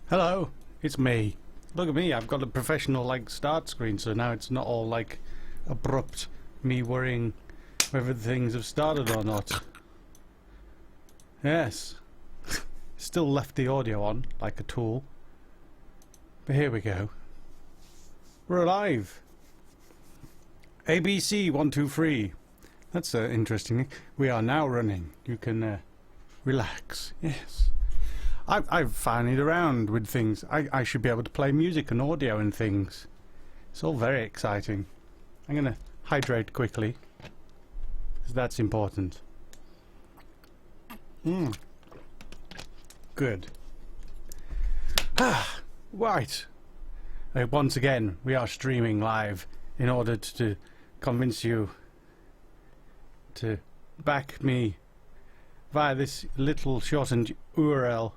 Hello, it's me. Look at me, I've got a professional like start screen, so now it's not all like abrupt me worrying whether things have started or not. Yes. Still left the audio on like a tool. But here we go. We're alive. ABC 123. That's interesting. We are now running. You can relax. Yes. I've found around with things. I should be able to play music and audio and things. It's all very exciting. I'm going to hydrate quickly, because that's important. Good. Right. Once again, we are streaming live in order to convince you to back me via this little shortened URL.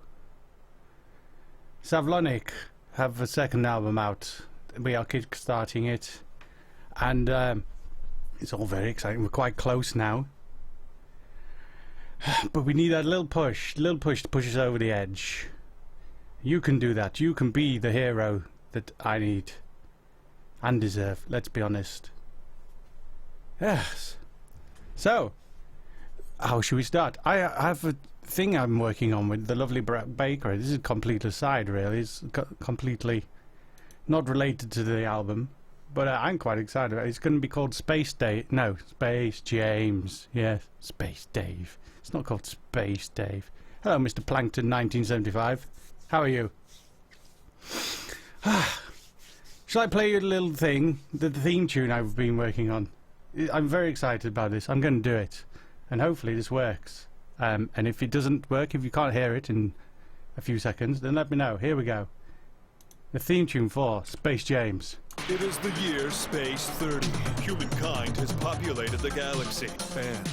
Savlonic have a second album out. We are kickstarting it, and it's all very exciting. We're quite close now, but we need that little push to push us over the edge. You can do that. You can be the hero that I need and deserve. Let's be honest. Yes. So, how should we start? I have a thing I'm working on with the lovely bakery. This is a complete aside, really. It's completely not related to the album, but I'm quite excited about it. It's going to be called Space James. Yes, Space Dave. It's not called Space Dave. Hello, Mr. Plankton 1975. How are you? Shall I play you a little thing? The theme tune I've been working on. I'm very excited about this. I'm going to do it, and hopefully this works. And if it doesn't work, if you can't hear it in a few seconds, then let me know. Here we go. The theme tune for Space James. It is the year Space 30. Humankind has populated the galaxy and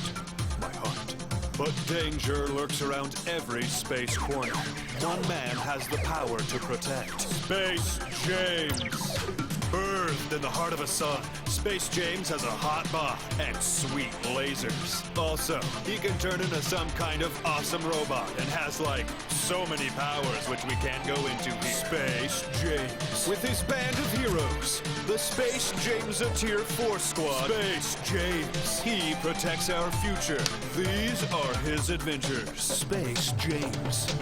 my heart. But danger lurks around every space corner. One man has the power to protect. Space James. Birthed in the heart of a sun, Space James has a hot bod and sweet lasers. Also, he can turn into some kind of awesome robot and has like so many powers which we can't go into here. Space James. With his band of heroes, the Space James-a-Tier 4 squad. Space James. He protects our future. These are his adventures. Space James.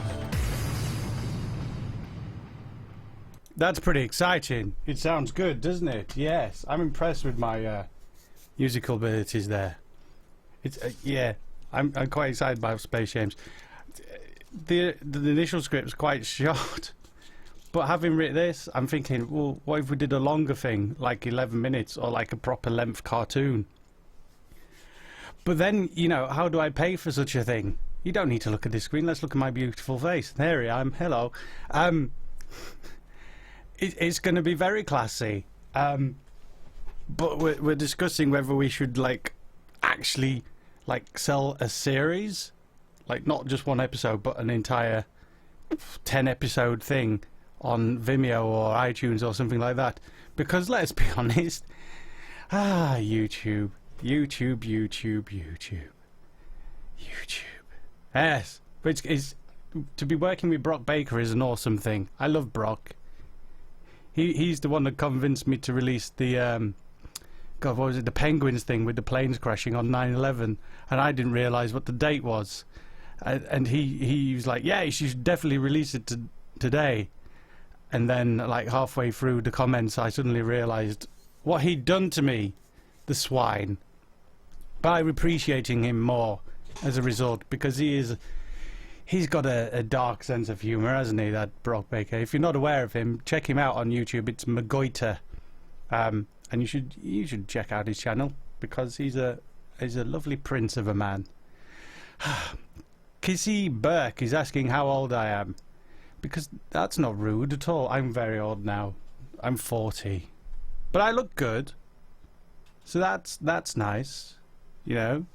That's pretty exciting. It sounds good, doesn't it? Yes, I'm impressed with my musical abilities there. It's yeah, I'm quite excited about Space James. The initial script's quite short, but having written this, I'm thinking, well, what if we did a longer thing, like 11 minutes, or like a proper length cartoon? But then, you know, how do I pay for such a thing? You don't need to look at this screen. Let's look at my beautiful face. There I am. Hello. It's going to be very classy, but we're discussing whether we should like actually like sell a series, like not just one episode but an entire 10-episode thing on Vimeo or iTunes or something like that. Because let's be honest, YouTube. Yes, but it's to be working with Brock Baker is an awesome thing. I love Brock. He's the one that convinced me to release the God, what was it? The Penguins thing with the planes crashing on 9/11, and I didn't realise what the date was. And he was like, "Yeah, you should definitely release it today." And then, like halfway through the comments, I suddenly realised what he'd done to me, the swine. But I'm appreciating him more as a result, because he's got a dark sense of humour, hasn't he, that Brock Baker? If you're not aware of him, check him out on YouTube. It's Magoita, and you should check out his channel, because he's a lovely prince of a man. Kissy Burke is asking how old I am, because that's not rude at all. I'm very old now. I'm 40, but I look good, so that's nice, you know.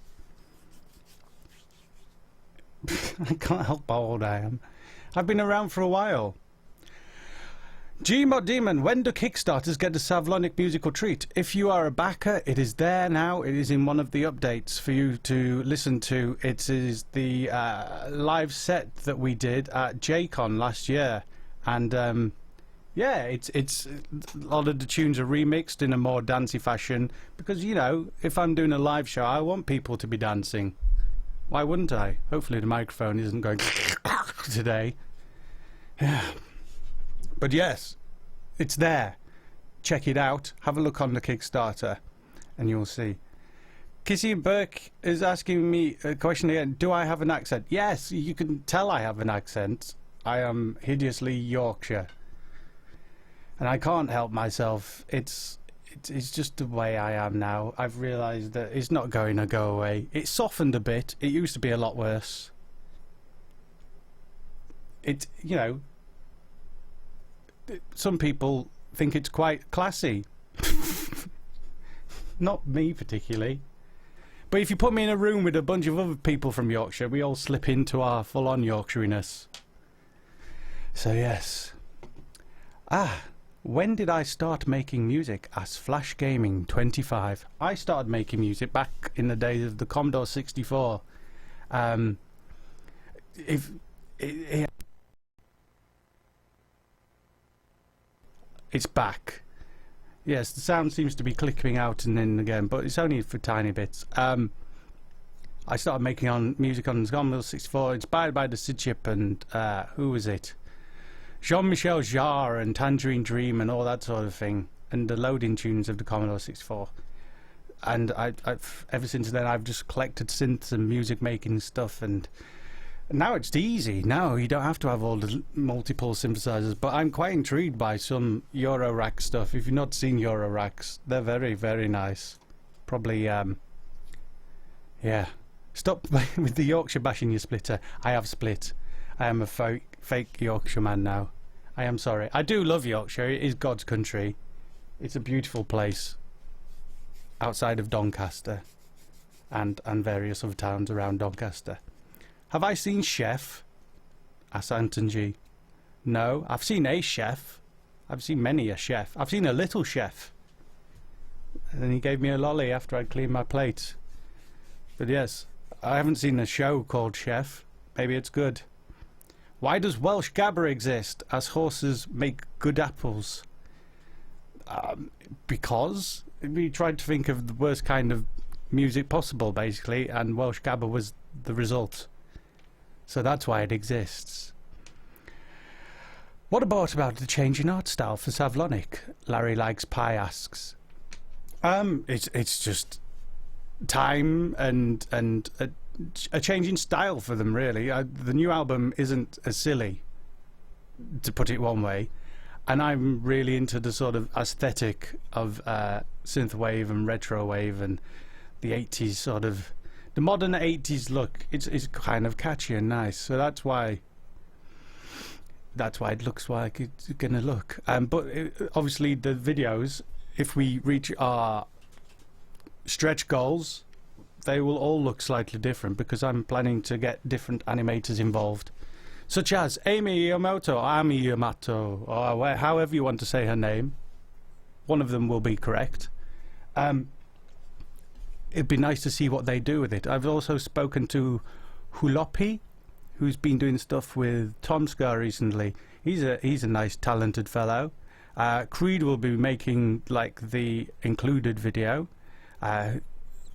I can't help how old I am. I've been around for a while. Gmod Demon, when do Kickstarters get a Savlonic musical treat? If you are a backer, it is there now. It is in one of the updates for you to listen to. It is the live set that we did at JCon last year. and yeah, it's a lot of the tunes are remixed in a more dancey fashion because, you know, if I'm doing a live show, I want people to be dancing. Why wouldn't I? Hopefully the microphone isn't going today. Yeah. But yes, it's there. Check it out. Have a look on the Kickstarter and you'll see. Kissy Burke is asking me a question again. Do I have an accent? Yes, you can tell I have an accent. I am hideously Yorkshire. And I can't help myself. It's just the way I am now. I've realised that it's not going to go away. It's softened a bit. It used to be a lot worse. You know, some people think it's quite classy. Not me particularly. But if you put me in a room with a bunch of other people from Yorkshire, we all slip into our full-on Yorkshireness. So yes. When did I start making music? As Flash Gaming 25. I started making music back in the days of the Commodore 64. It's back. Yes, the sound seems to be clicking out and in again, but it's only for tiny bits. I started making music on the Commodore 64, inspired by the SID chip and who was it? Jean-Michel Jarre and Tangerine Dream and all that sort of thing, and the loading tunes of the Commodore 64. And I've ever since then I've just collected synths and music making stuff, and now it's easy. Now you don't have to have all the multiple synthesizers. But I'm quite intrigued by some Eurorack stuff. If you've not seen Euroracks, they're very, very nice. Probably yeah. Stop with the Yorkshire bashing your splitter. I have split. I am a fake Yorkshire man now. I am sorry. I do love Yorkshire. It is God's country. It's a beautiful place outside of Doncaster and various other towns around Doncaster. Have I seen Chef? Asked Anton G. No, I've seen a chef. I've seen many a chef. I've seen a little chef. And then he gave me a lolly after I'd cleaned my plate. But yes, I haven't seen a show called Chef. Maybe it's good. Why does Welsh Gabber exist? As horses make good apples. Because we tried to think of the worst kind of music possible, basically, and Welsh Gabber was the result. So that's why it exists. What about the change in art style for Savlonic? Larry Likes Pie asks. It's just time and a change in style for them, really. The new album isn't as silly, to put it one way, and I'm really into the sort of aesthetic of synthwave and retrowave and the 80s sort of, the modern 80s look. It's kind of catchy and nice, so that's why it looks like it's gonna look. But obviously the videos, if we reach our stretch goals, they will all look slightly different because I'm planning to get different animators involved, such as Amy Yamamoto, Ami Yamato, or however you want to say her name. One of them will be correct. It'd be nice to see what they do with it. I've also spoken to Hulopi, who's been doing stuff with Tomska recently. He's a nice, talented fellow. Creed will be making like the included video.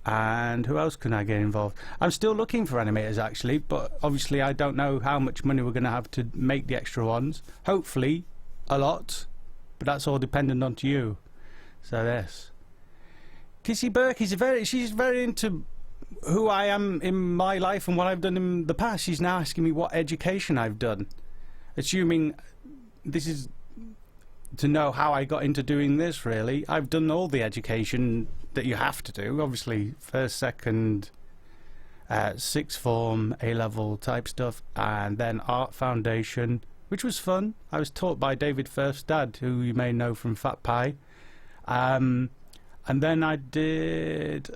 And who else can I get involved? I'm still looking for animators actually, but obviously I don't know how much money we're going to have to make the extra ones. Hopefully a lot, but that's all dependent on you. So yes. Kissy Burke she's very into who I am in my life and what I've done in the past. She's now asking me what education I've done, assuming this is to know how I got into doing this. Really, I've done all the education that you have to do, obviously first, second, sixth form, A-level type stuff, and then art foundation, which was fun. I was taught by David Firstad, who you may know from Fat Pie, and then I did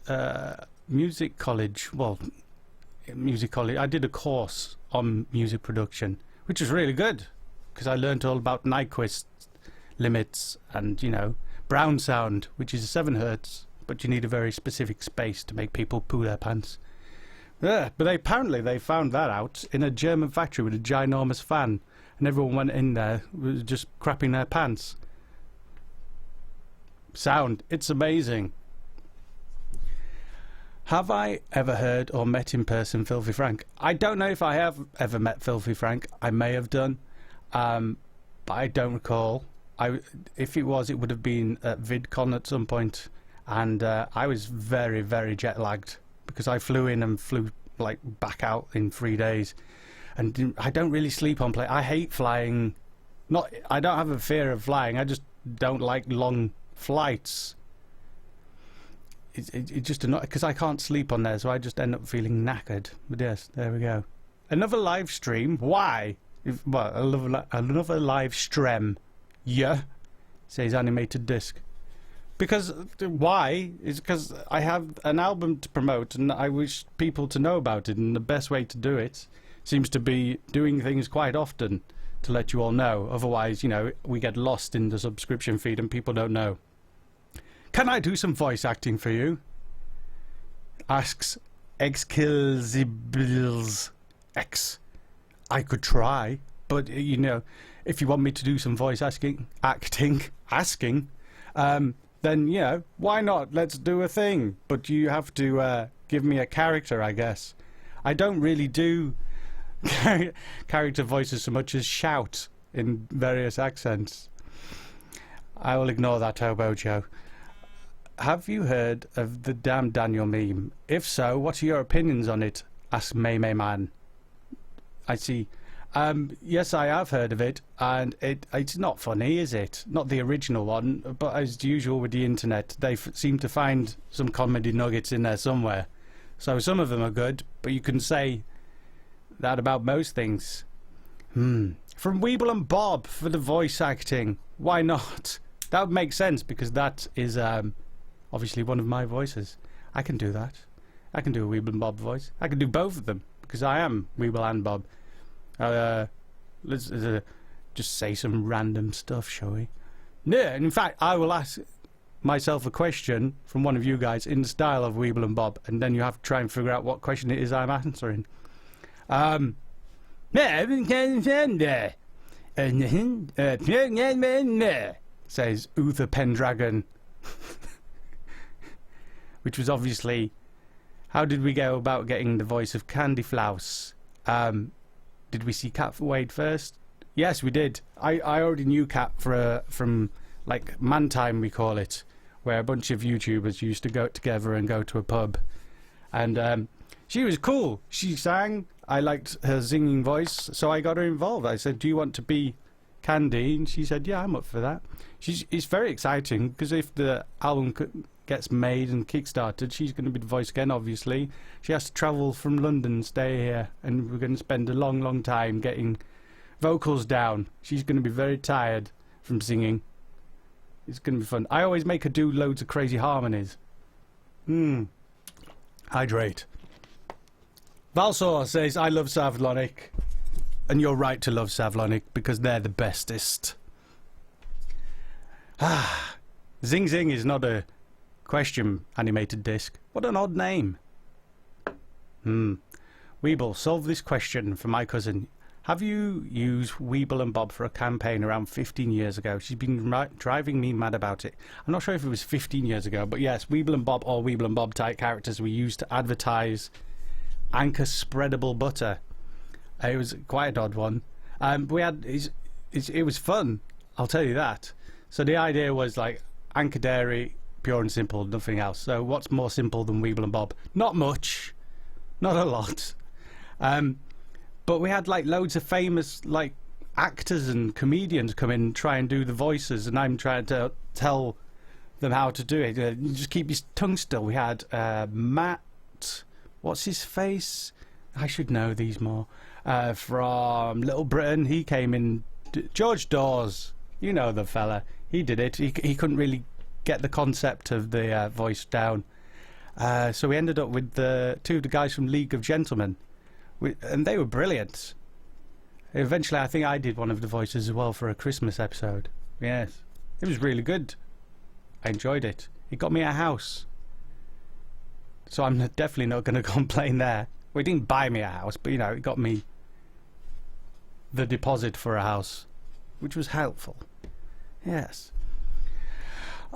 music college. I did a course on music production, which was really good because I learned all about Nyquist limits and, you know, brown sound, which is 7 hertz, but you need a very specific space to make people poo their pants. Yeah, but apparently they found that out in a German factory with a ginormous fan, and everyone went in there was just crapping their pants. Sound, it's amazing. Have I ever heard or met in person Filthy Frank? I don't know if I have ever met Filthy Frank. I may have done, but I don't recall. If it was, it would have been at VidCon at some point, and I was very, very jet lagged because I flew in and flew like back out in 3 days, and I don't really sleep on plane. I hate flying. I don't have a fear of flying. I just don't like long flights. It just annoys because I can't sleep on there, so I just end up feeling knackered. But yes, there we go. Another live stream. Why? Well, another live stream. Yeah, says animated disc. Because why? Is because I have an album to promote, and I wish people to know about it. And the best way to do it seems to be doing things quite often to let you all know. Otherwise, you know, we get lost in the subscription feed and people don't know. Can I do some voice acting for you? Asks Xkillzibles X. I could try, but you know, if you want me to do some voice acting, then you know, why not? Let's do a thing. But you have to give me a character, I guess. I don't really do character voices so much as shout in various accents. I will ignore that, Hobo Joe. Have you heard of the Damn Daniel meme? If so, what are your opinions on it? Asks Man. I see. Yes, I have heard of it, and it's not funny, is it? Not the original one, but as usual with the internet, they seem to find some comedy nuggets in there somewhere. So some of them are good, but you can say that about most things. From Weebl and Bob for the voice acting. Why not? That would make sense, because that is obviously one of my voices. I can do that. I can do a Weebl and Bob voice. I can do both of them, because I am Weebl and Bob. Let's just say some random stuff, shall we? Yeah, and in fact, I will ask myself a question from one of you guys in the style of Weebl and Bob, and then you have to try and figure out what question it is I'm answering. Says Uther Pendragon. Which was obviously, how did we go about getting the voice of Candy Flouse? Did we see Cat Wade first? Yes, we did. I already knew Cat from like Man Time, we call it, where a bunch of YouTubers used to go together and go to a pub. And she was cool. She sang. I liked her singing voice, so I got her involved. I said, do you want to be Candy? And she said, yeah, I'm up for that. It's very exciting, because if the album gets made and kickstarted, she's going to be the voice again, obviously. She has to travel from London, stay here, and we're going to spend a long, long time getting vocals down. She's going to be very tired from singing. It's going to be fun. I always make her do loads of crazy harmonies. Hydrate. Valsor says, I love Savlonic. And you're right to love Savlonic, because they're the bestest. Zing Zing is not a question, animated disc. What an odd name. Weebl, solve this question for my cousin. Have you used Weebl and Bob for a campaign around 15 years ago? She's been driving me mad about it. I'm not sure if it was 15 years ago, but yes, Weebl and Bob or Weebl and Bob type characters we used to advertise Anchor spreadable butter. It was quite an odd one. We had it was fun, I'll tell you that. So the idea was like Anchor Dairy, pure and simple, nothing else. So what's more simple than Weebl and Bob? Not much, not a lot. But we had like loads of famous like actors and comedians come in and try and do the voices, and I'm trying to tell them how to do it. You just keep your tongue still. We had Matt, what's his face? I should know these more. From Little Britain, he came in. George Dawes, you know the fella. He did it. He couldn't really get the concept of the voice down. So we ended up with two of the guys from League of Gentlemen. And they were brilliant. Eventually, I think I did one of the voices as well for a Christmas episode. Yes. It was really good. I enjoyed it. It got me a house. So I'm definitely not going to complain there. Well, it didn't buy me a house, but, you know, it got me the deposit for a house, which was helpful. Yes.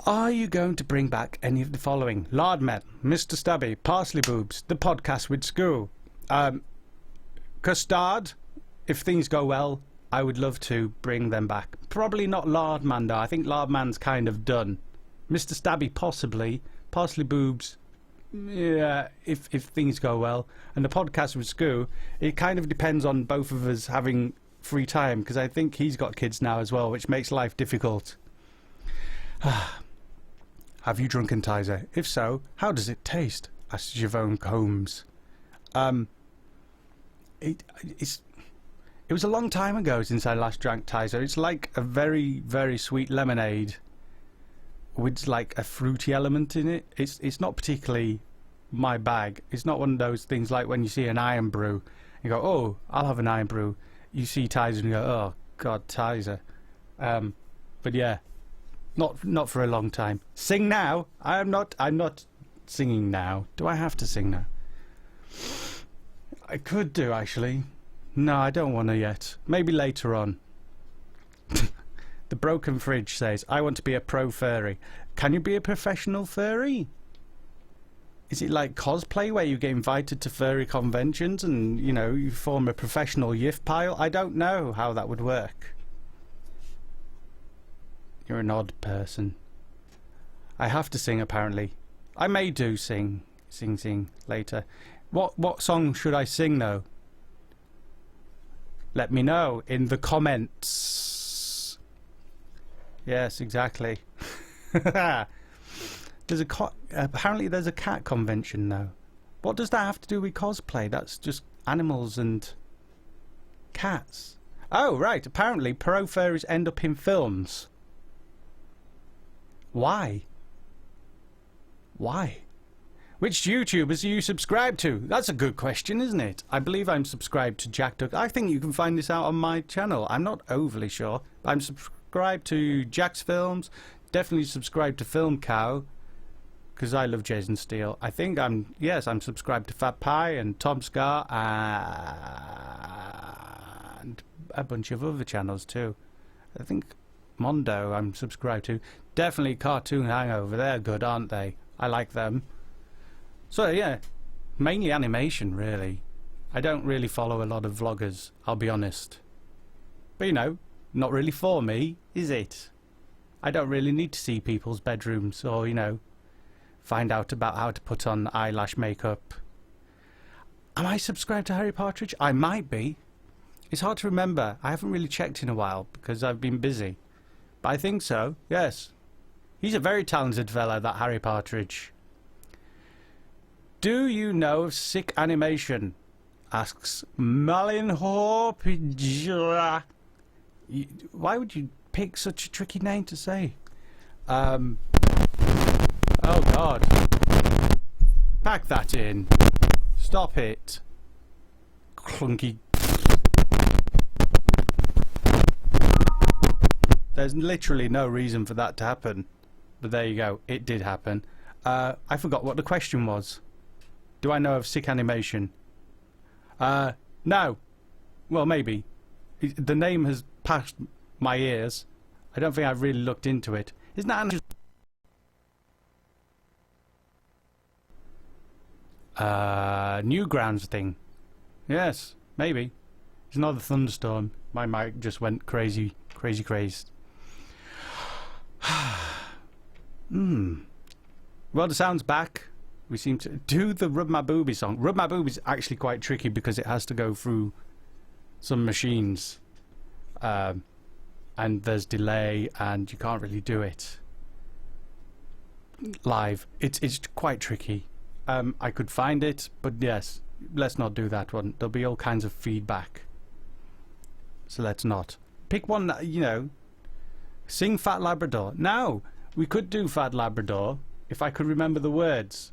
Are you going to bring back any of the following? Lardmen, Mr. Stubby, Parsley Boobs, the podcast with Scoo. Custard, if things go well, I would love to bring them back. Probably not Lardman though, I think Lardman's kind of done. Mr. Stabby possibly, Parsley Boobs, yeah, if things go well. And the podcast with Scoo, it kind of depends on both of us having free time, because I think he's got kids now as well, which makes life difficult. Have you drunken Tizer? If so, how does it taste? Asked Javone Combs. It was a long time ago since I last drank Tizer. It's like a very, very sweet lemonade with like a fruity element in it. It's not particularly my bag. It's not one of those things like when you see an iron brew, you go, oh, I'll have an iron brew. You see Tizer and you go, oh God, Tizer. But yeah. Not for a long time. Sing now. I'm not singing now. Do I have to sing now? I could do actually. No, I don't want to yet. Maybe later on. The Broken Fridge says, I want to be a pro furry. Can you be a professional furry? Is it like cosplay where you get invited to furry conventions and, you know, you form a professional yiff pile? I don't know how that would work. You're an odd person. I have to sing apparently. I may do sing later. What song should I sing though? Let me know in the comments. Yes, exactly. Apparently there's a cat convention now. What does that have to do with cosplay? That's just animals and cats. Oh right, apparently pro furries end up in films. Why? Why? Which YouTubers are you subscribed to? That's a good question, isn't it? I believe I'm subscribed to Jack Duck. I think you can find this out on my channel. I'm not overly sure. I'm subscribed to Jack's Films. Definitely subscribed to Film Cow, because I love Jason Steele. I think I'm subscribed to Fat Pie and Tom Scar and a bunch of other channels too. I think Mondo I'm subscribed to. Definitely Cartoon Hangover. They're good, aren't they? I like them. So yeah, mainly animation really. I don't really follow a lot of vloggers, I'll be honest. But you know, not really for me, is it? I don't really need to see people's bedrooms or, you know, find out about how to put on eyelash makeup. Am I subscribed to Harry Partridge? I might be. It's hard to remember. I haven't really checked in a while because I've been busy. But I think so, yes. He's a very talented fella, that Harry Partridge. Do you know of sick animation? Asks Malinhor. Why would you pick such a tricky name to say? Oh God. Pack that in. Stop it. Clunky. There's literally no reason for that to happen. But there you go. It did happen. I forgot what the question was. Do I know of sick animation? No. Well, maybe. The name has passed my ears. I don't think I've really looked into it. Isn't that Newgrounds thing? Yes, maybe. It's another thunderstorm. My mic just went crazy. Well, the sound's back. We seem to do the Rub My Booby song. Rub My Booby is actually quite tricky because it has to go through some machines. And there's delay and you can't really do it live. It's quite tricky. I could find it, but yes, let's not do that one. There'll be all kinds of feedback. So let's not. Pick one that, you know, sing Fat Labrador. No, we could do Fat Labrador if I could remember the words.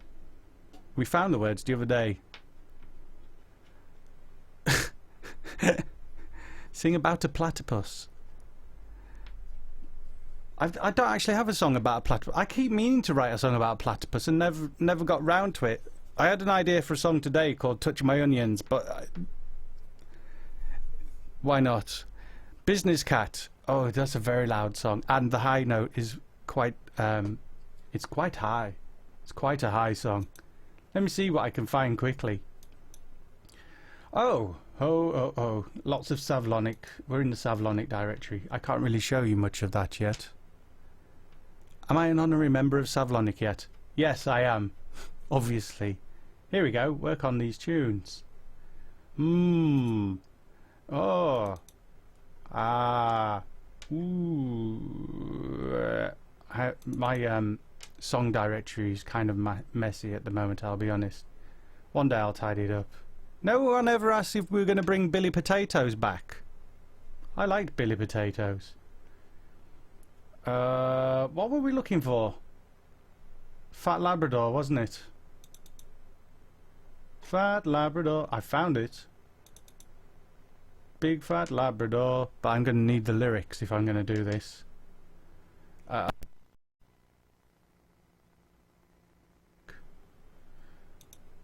We found the words the other day. Sing about a platypus. I don't actually have a song about a platypus. I keep meaning to write a song about a platypus and never got round to it. I had an idea for a song today called Touch My Onions, but Why not? Business Cat. Oh, that's a very loud song, and the high note is quite. It's quite high. It's quite a high song. Let me see what I can find quickly. Oh, lots of Savlonic. We're in the Savlonic directory. I can't really show you much of that yet. Am I an honorary member of Savlonic yet? Yes, I am. Obviously. Here we go. Work on these tunes. Oh. Ah. Ooh. My song directory is kind of messy at the moment, I'll be honest. One day I'll tidy it up. No one ever asked if we were going to bring Billy Potatoes back. I liked Billy Potatoes. What were we looking for? Fat Labrador, wasn't it? Fat Labrador. I found it. Big Fat Labrador. But I'm going to need the lyrics if I'm going to do this.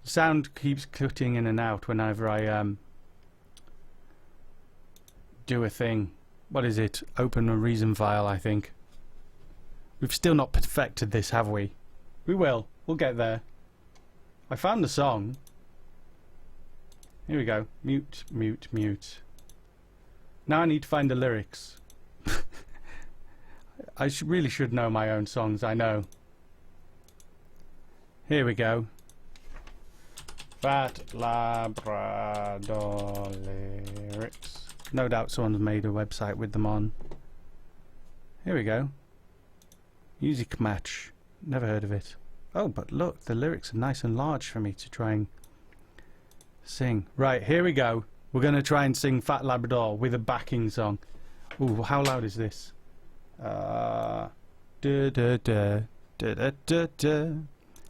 Sound keeps cutting in and out whenever I do a thing. What is it? Open a reason file, I think. We've still not perfected this, have we? We will. We'll get there. I found the song. Here we go. Mute, mute, mute. Now I need to find the lyrics. I really should know my own songs, I know. Here we go. Fat Labrador lyrics. No doubt someone's made a website with them on. Here we go. Music match. Never heard of it. Oh, but look, the lyrics are nice and large for me to try and sing. Right, here we go. We're going to try and sing Fat Labrador with a backing song. Ooh, how loud is this? How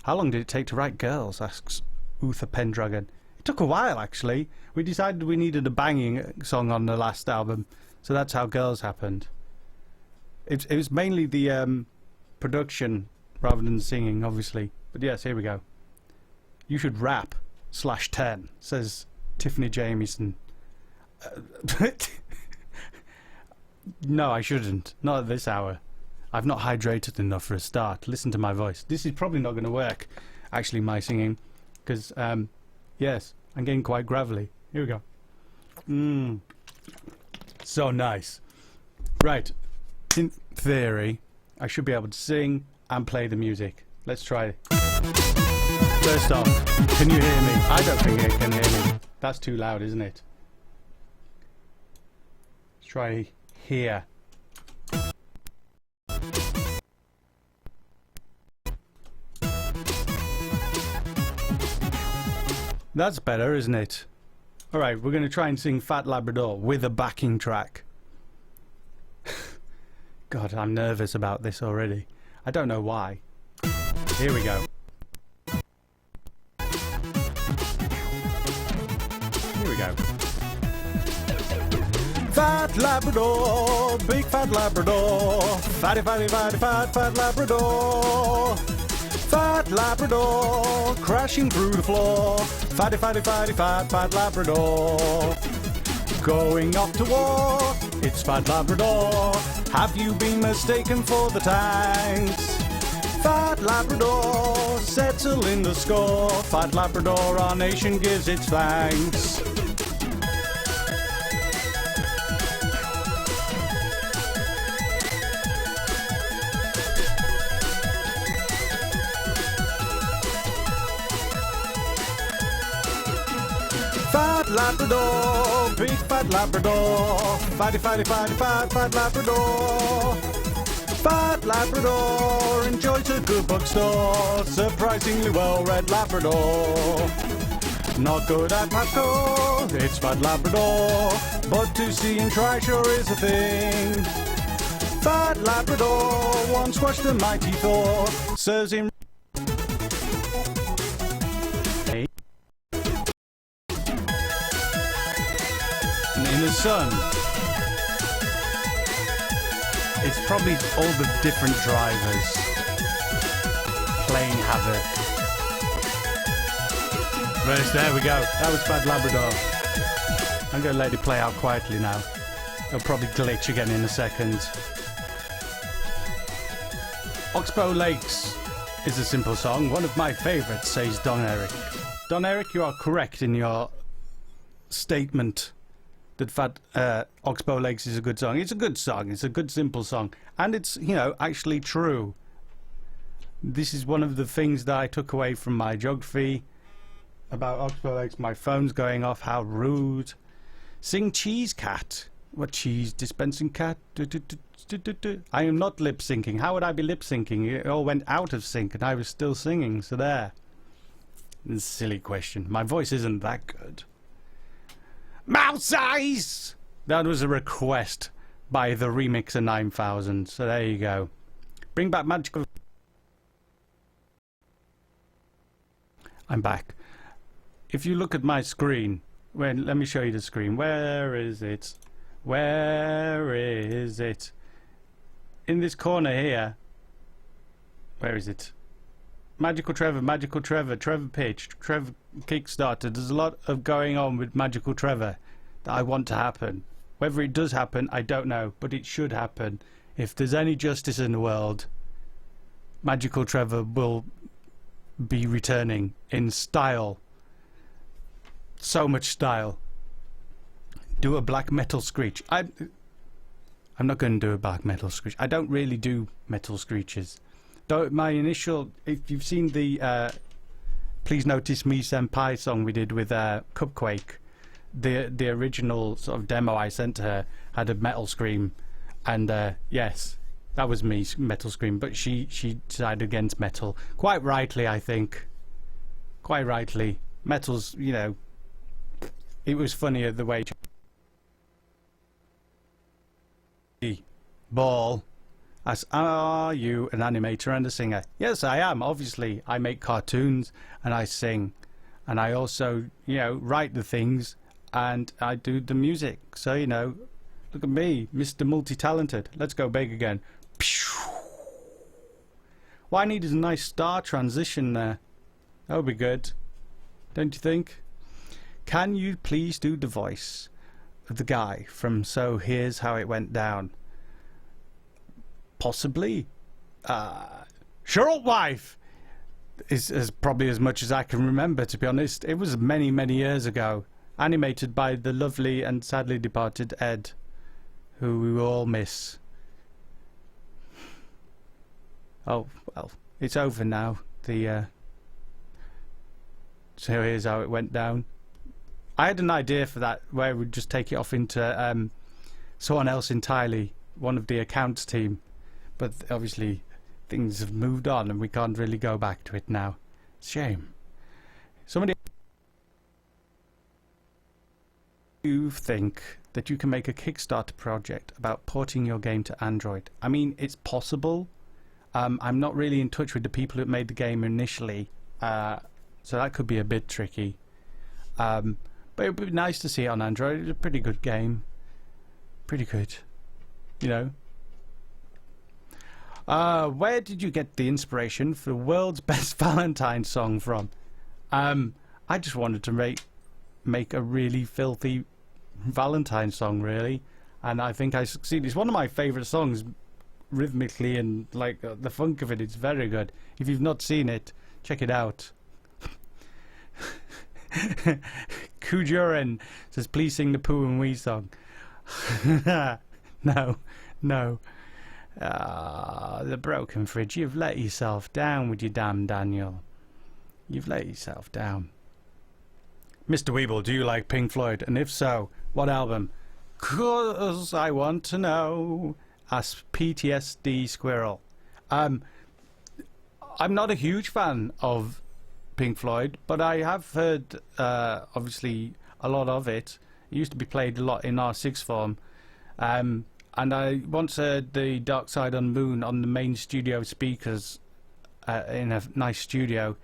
long did it take to write Girls? Asks Uther Pendragon. It took a while, actually. We decided we needed a banging song on the last album, so that's how Girls happened. It was mainly the production rather than singing, obviously. But yes, here we go. You should rap /10, says Tiffany Jamieson. No, I shouldn't. Not at this hour. I've not hydrated enough for a start. Listen to my voice. This is probably not going to work, actually, my singing. Because, yes, I'm getting quite gravelly. Here we go. So nice. Right. In theory, I should be able to sing and play the music. Let's try it. First off, can you hear me? I don't think it can hear me. That's too loud, isn't it? Let's try here. That's better, isn't it? Alright, we're going to try and sing Fat Labrador with a backing track. God, I'm nervous about this already. I don't know why. Here we go. Here we go. Fat Labrador, big Fat Labrador, fatty, fatty, fatty, fat Labrador. Fat Labrador, crashing through the floor. Fatty, fatty, fatty, fat Labrador. Going off to war, it's Fat Labrador. Have you been mistaken for the tanks? Fat Labrador, settle in the score. Fat Labrador, our nation gives its thanks. Fat Labrador, big Fat Labrador, fatty, fatty, fatty, fat Labrador. Fat Labrador enjoys a good bookstore, surprisingly well-read Labrador. Not good at Matco, it's Fat Labrador, but to see him try sure is a thing. Fat Labrador once squashed the mighty Thor, serves him in the sun. It's probably all the different drivers playing havoc. But there we go. That was Fat Labrador. I'm going to let it play out quietly now. It'll probably glitch again in a second. Oxbow Lakes is a simple song, one of my favourites, says Don Eric. Don Eric, you are correct in your statement that Oxbow Lakes is a good song. It's a good song. It's a good, simple song. And it's, you know, actually true. This is one of the things that I took away from my geography about Oxbow Lakes. My phone's going off. How rude. Sing Cheese Cat. What cheese dispensing cat? I am not lip syncing. How would I be lip syncing? It all went out of sync and I was still singing. So there. Silly question. My voice isn't that good. Mouse Eyes! That was a request by the Remixer 9000. So there you go. Bring back magical... I'm back. If you look at my screen... let me show you the screen. Where is it? Where is it? In this corner here. Where is it? Magical Trevor, Trevor Pitch, Trevor Kickstarter. There's a lot of going on with Magical Trevor that I want to happen. Whether it does happen, I don't know, but it should happen. If there's any justice in the world, Magical Trevor will be returning in style. So much style. Do a black metal screech. I'm not going to do a black metal screech. I don't really do metal screeches. Though my initial, if you've seen the Please Notice Me Senpai song we did with Cupquake, the original sort of demo I sent to her had a metal scream, and yes, that was me, metal scream, but she decided against metal. Quite rightly, I think. Quite rightly. Metal's, you know, it was funnier the way... Ball. Are you an animator and a singer? Yes, I am. Obviously, I make cartoons and I sing, and I also, you know, write the things and I do the music. So, you know, look at me, Mr. Multi-Talented. Let's go big again. What I need is a nice star transition there. That would be good, don't you think? Can you please do the voice of the guy from So Here's How It Went Down? Possibly. Sure, wife is probably as much as I can remember, to be honest. It was many, many years ago. Animated by the lovely and sadly departed Ed, who we will all miss. Oh, well, it's over now. So Here's How It Went Down. I had an idea for that, where we'd just take it off into someone else entirely, one of the accounts team. But obviously things have moved on and we can't really go back to it now. Shame. Somebody... You think that you can make a Kickstarter project about porting your game to Android? I mean, it's possible. I'm not really in touch with the people that made the game initially, so that could be a bit tricky. But it would be nice to see it on Android. It's a pretty good game. Pretty good. You know. Where did you get the inspiration for the world's best Valentine's song from? I just wanted to make a really filthy Valentine's song, really, and I think I succeeded. It's one of my favourite songs, rhythmically, and like the funk of it. It's very good. If you've not seen it, check it out. Kujuren says, please sing the Pooh and Wee song. No. The broken fridge. You've let yourself down with your damn Daniel. You've let yourself down. Mr. Weebl, do you like Pink Floyd? And if so, what album? 'Cause I want to know. Ask PTSD Squirrel. I'm not a huge fan of Pink Floyd, but I have heard obviously a lot of it. It used to be played a lot in our sixth form. And I once heard the Dark Side on Moon on the main studio speakers in a nice studio,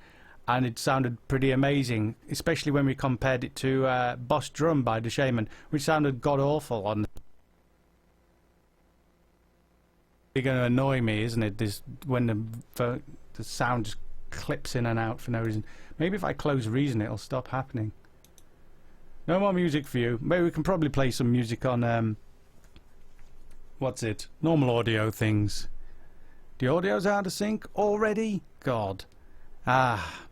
and it sounded pretty amazing, especially when we compared it to Boss Drum by The Shaman, which sounded god-awful on... It's going to annoy me, isn't it, this when the sound just clips in and out for no reason. Maybe if I close Reason it'll stop happening. No more music for you. Maybe we can probably play some music on, what's it? Normal audio things. The audio's out of sync already? God. Ah.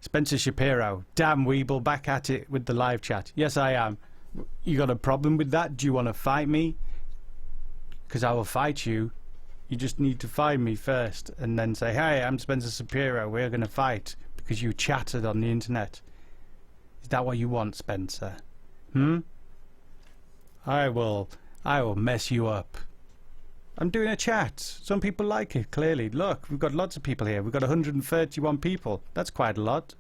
Spencer Shapiro. Damn Weebl, back at it with the live chat. Yes, I am. You got a problem with that? Do you want to fight me? Because I will fight you. You just need to find me first and then say, hey, I'm Spencer Shapiro. We're going to fight because you chatted on the internet. Is that what you want, Spencer? I will mess you up. I'm doing a chat. Some people like it, clearly. Look, we've got lots of people here. We've got 131 people. That's quite a lot.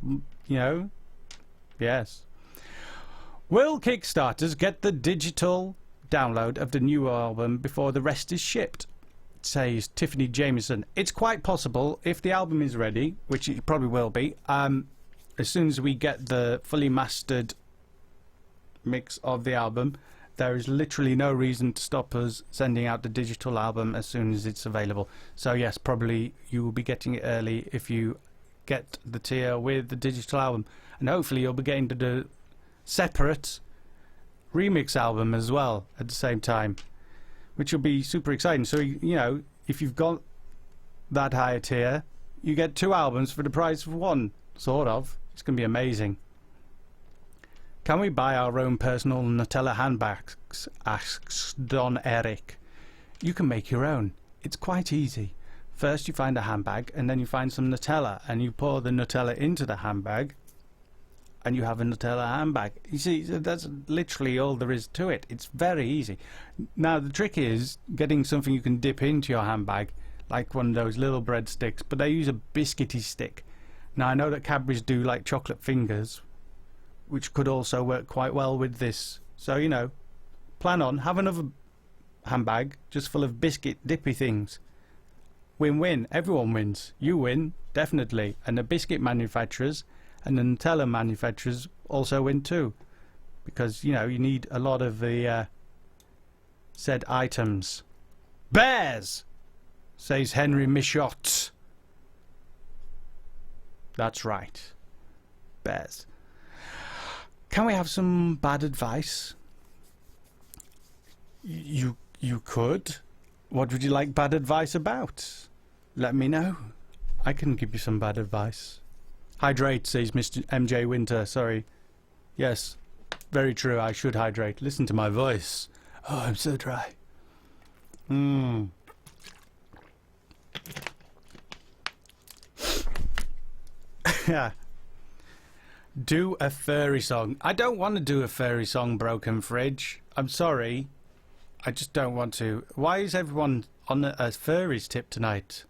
You know? Yes. Will Kickstarters get the digital download of the new album before the rest is shipped? Says Tiffany Jameson. It's quite possible if the album is ready, which it probably will be. As soon as we get the fully mastered mix of the album, there is literally no reason to stop us sending out the digital album as soon as it's available. So yes, probably you will be getting it early if you get the tier with the digital album, and hopefully you'll be getting the separate remix album as well at the same time, which will be super exciting. So, you know, if you've got that higher tier, you get 2 albums for the price of 1, sort of. It's going to be amazing. Can we buy our own personal Nutella handbags? Asks Don Eric. You can make your own. It's quite easy. First you find a handbag and then you find some Nutella and you pour the Nutella into the handbag and you have a Nutella handbag. You see, that's literally all there is to it. It's very easy. Now the trick is getting something you can dip into your handbag, like one of those little breadsticks, but they use a biscuity stick. Now I know that Cadbury's do like chocolate fingers, which could also work quite well with this. So, you know, plan on, have another handbag just full of biscuit dippy things. Win-win, everyone wins. You win, definitely, and the biscuit manufacturers and the Nutella manufacturers also win too, because, you know, you need a lot of the said items. Bears, says Henry Michot. That's right, bears. Can we have some bad advice? You could. What would you like bad advice about? Let me know. I can give you some bad advice. Hydrate, says Mr. MJ Winter. Sorry. Yes, very true. I should hydrate. Listen to my voice. Oh, I'm so dry. Yeah. Do a furry song. I don't want to do a furry song, Broken Fridge. I'm sorry. I just don't want to. Why is everyone on a furries tip tonight?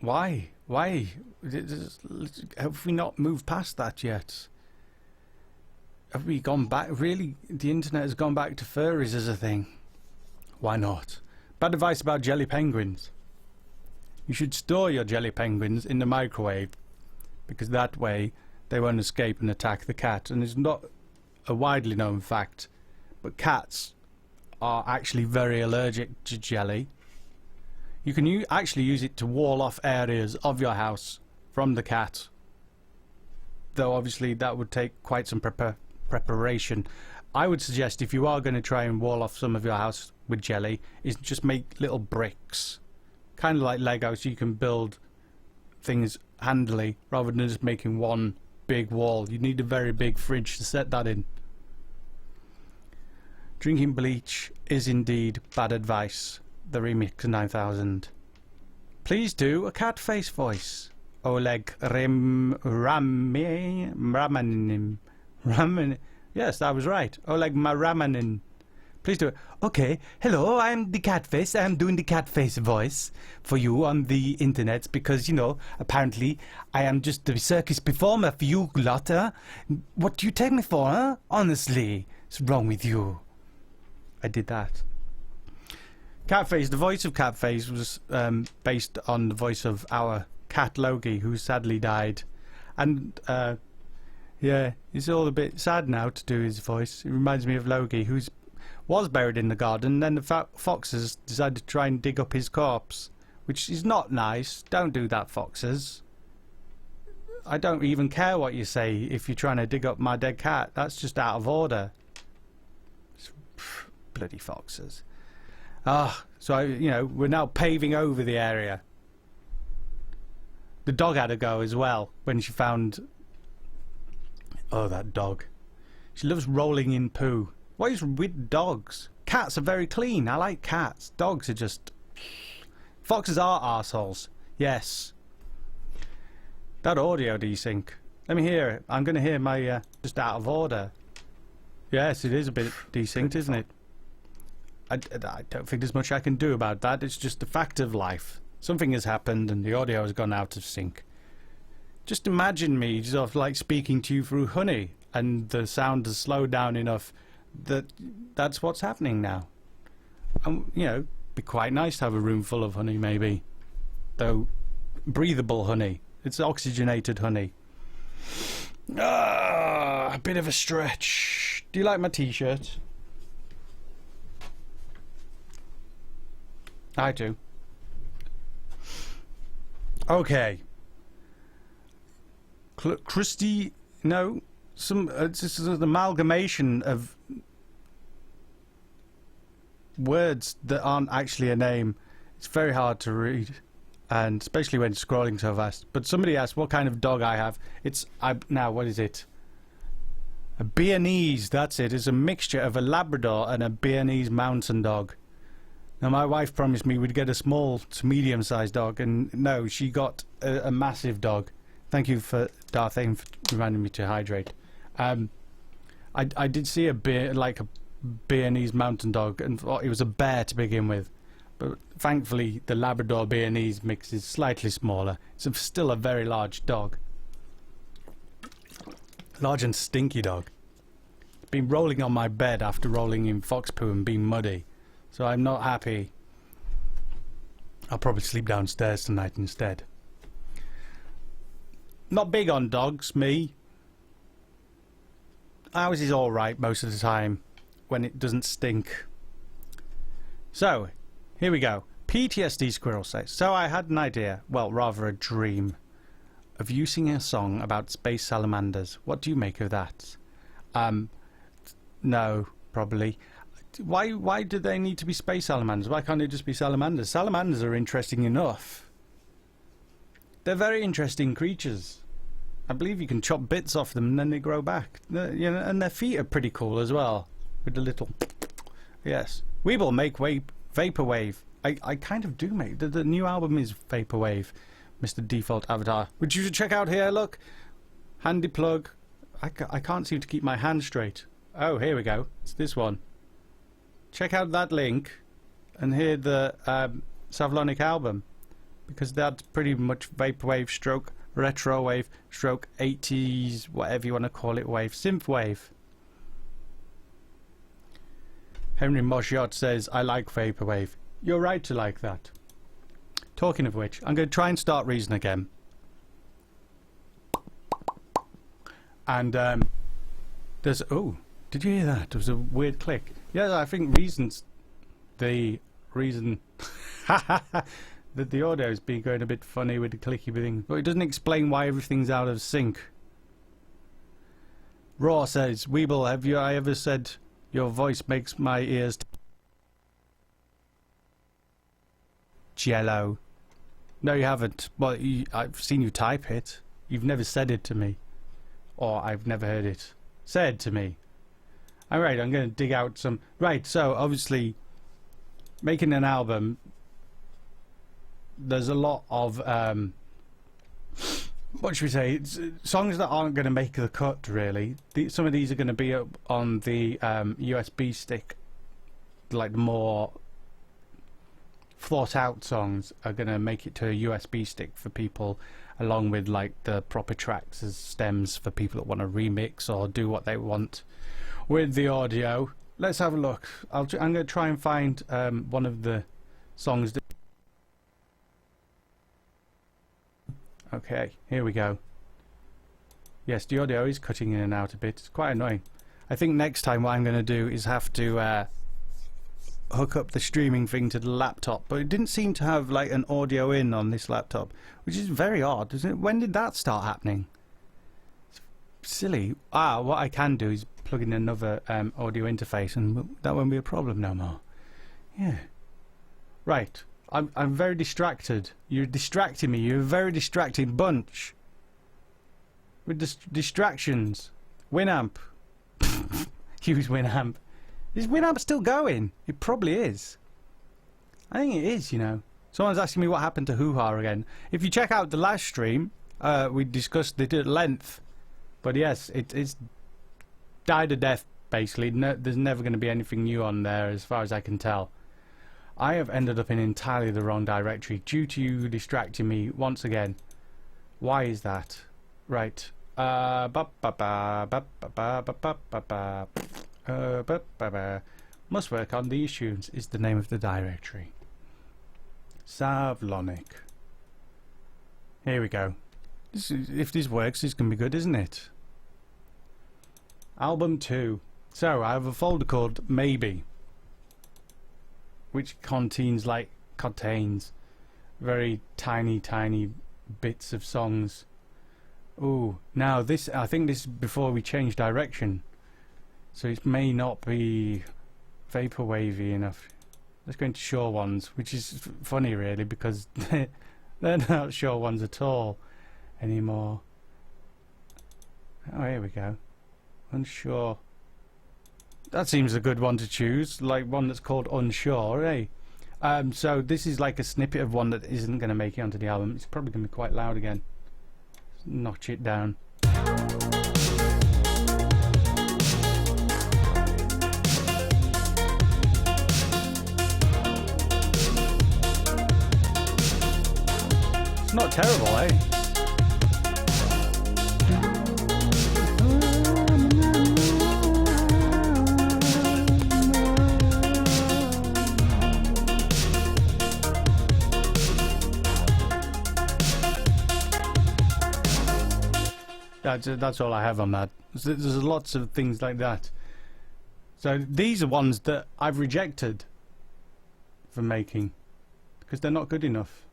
Why? Why? Have we not moved past that yet? Have we gone back? Really? The internet has gone back to furries as a thing. Why not? Bad advice about jelly penguins. You should store your jelly penguins in the microwave, because that way they won't escape and attack the cat. And it's not a widely known fact, but cats are actually very allergic to jelly. You can actually use it to wall off areas of your house from the cat, though obviously that would take quite some preparation. I would suggest, if you are going to try and wall off some of your house with jelly, is just make little bricks, kind of like Lego, so you can build things handily rather than just making one big wall. You need a very big fridge to set that in. Drinking bleach is indeed bad advice. The Remix 9000. Please do a cat face voice. Oleg Ramanin. Yes, that was right. Oleg Ramanin. Please do it. Okay, hello, I'm the cat face. I'm doing the cat face voice for you on the internet because, you know, apparently I am just a circus performer for you lot, huh? What do you take me for, huh? Honestly, what's wrong with you? I did that. Catface, the voice of Catface was based on the voice of our cat Logie, who sadly died. And, yeah, it's all a bit sad now to do his voice. It reminds me of Logie, who was buried in the garden, and then the foxes decided to try and dig up his corpse, which is not nice. Don't do that, foxes. I don't even care what you say if you're trying to dig up my dead cat. That's just out of order. Bloody foxes. So, you know, we're now paving over the area. The dog had a go as well when she found... Oh, that dog. She loves rolling in poo. What is with dogs? Cats are very clean. I like cats. Dogs are just... Foxes are arseholes. Yes. That audio desync. Let me hear it. I'm going to hear my... just out of order. Yes, it is a bit desynced, isn't it? I don't think there's much I can do about that. It's just a fact of life. Something has happened and the audio has gone out of sync. Just imagine me sort of like speaking to you through honey and the sound has slowed down enough that that's what's happening now. You know, it'd be quite nice to have a room full of honey maybe. Though, breathable honey. It's oxygenated honey. A bit of a stretch. Do you like my t-shirt? I do. Okay. Christy, no, this is an amalgamation of words that aren't actually a name. It's very hard to read, and especially when scrolling so fast. But somebody asked what kind of dog I have. Now, what is it? A Bearnese, that's it. It's a mixture of a Labrador and a Bearnese mountain dog. Now, my wife promised me we'd get a small to medium-sized dog, and no, she got a massive dog. Thank you for Darthane for reminding me to hydrate. I did see a Bearnese mountain dog, and thought it was a bear to begin with. But thankfully, the Labrador Bearnese mix is slightly smaller. It's still a very large dog. Large and stinky dog. It's been rolling on my bed after rolling in fox poo and being muddy. So I'm not happy. I'll probably sleep downstairs tonight instead. Not big on dogs, me. Ours is alright most of the time when it doesn't stink. So, here we go. PTSD Squirrel says, so I had an idea, well, rather a dream, of you singing a song about space salamanders. What do you make of that? No, probably. Why do they need to be space salamanders? Why can't they just be salamanders? Salamanders are interesting enough. They're very interesting creatures. I believe you can chop bits off them and then they grow back. You know, and their feet are pretty cool as well. With the little... Yes. Weebl make Vaporwave. I kind of do make... The new album is Vaporwave. Mr. Default Avatar. Which you should check out here, look. Handy plug. I can't seem to keep my hand straight. Oh, here we go. It's this one. Check out that link and hear the Savlonic album, because that's pretty much vaporwave stroke retro wave stroke 80s whatever you want to call it wave, synth wave. Henry Moshiot says I like vaporwave. You're right to like that. Talking of which, I'm going to try and start Reason again. And there's... Oh, did you hear that? There was a weird click. Yeah, I think Reason's the reason that the audio has been going a bit funny with the clicky thing. But it doesn't explain why everything's out of sync. Raw says, Weebl, have I ever said your voice makes my ears jello? No, you haven't. Well, I've seen you type it. You've never said it to me. Or I've never heard it said to me. Alright, I'm going to dig out some... Right, so obviously making an album, there's a lot of what should we say, it's songs that aren't going to make the cut really. Some of these are going to be on the USB stick, like the more thought out songs are going to make it to a USB stick for people, along with like the proper tracks as stems for people that want to remix or do what they want with the audio. Let's have a look. I'm going to try and find one of the songs that... Okay, here we go. Yes, the audio is cutting in and out a bit. It's quite annoying. I think next time what I'm going to do is have to hook up the streaming thing to the laptop, but it didn't seem to have like an audio in on this laptop, which is very odd, isn't it? When did that start happening? silly. What I can do is plug in another audio interface, and that won't be a problem no more. Yeah. Right. I'm very distracted. You're distracting me. You're a very distracting bunch. With distractions. Winamp. Use Winamp. Is Winamp still going? It probably is. I think it is, you know. Someone's asking me what happened to Hoo-Ha again. If you check out the last stream, we discussed it at length. But yes, it's died a death, basically. No, there's never going to be anything new on there, as far as I can tell. I have ended up in entirely the wrong directory due to you distracting me once again. Why is that? Right. Must work on these tunes is the name of the directory. Savlonic. Here we go. If this works, this can be good, isn't it? Album 2. So I have a folder called Maybe, which contains very tiny bits of songs. Ooh, now this, I think this is before we change direction, so it may not be vaporwavy enough. Let's go into Shure ones, which is funny really, because they're not Shure ones at all anymore. Oh, here we go. Unsure. That seems a good one to choose, like one that's called Unsure, eh? So this is like a snippet of one that isn't going to make it onto the album. It's probably going to be quite loud again. Let's notch it down. It's not terrible, eh? That's all I have on that. There's lots of things like that. So these are ones that I've rejected from making because they're not good enough.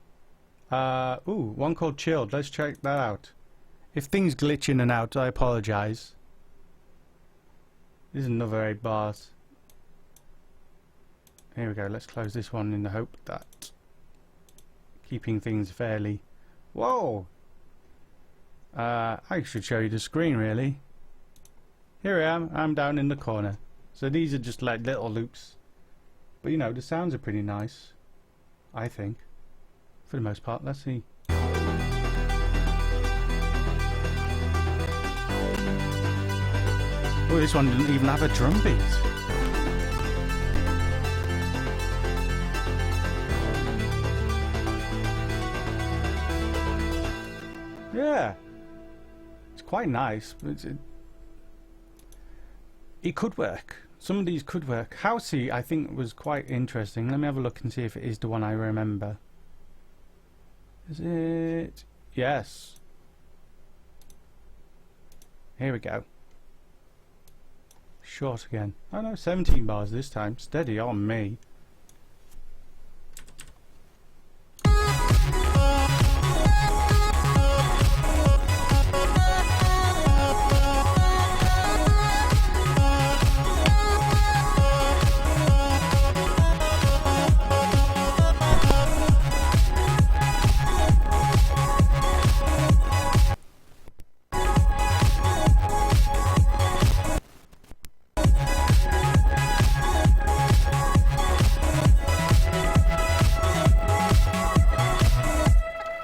Ooh, one called Chilled. Let's check that out. If things glitch in and out, I apologise. This is another 8 bars. Here we go. Let's close this one in the hope that keeping things fairly. Whoa! I should show you the screen really. Here I am. I'm down in the corner. So these are just like little loops. But you know, the sounds are pretty nice, I think, for the most part. Let's see. Oh, this one didn't even have a drum beat. Yeah. It's quite nice, but it could work. Some of these could work. Housey, I think, was quite interesting. Let me have a look and see if it is the one I remember. Is it? Yes. Here we go. Short again. Oh no, 17 bars this time. Steady on me.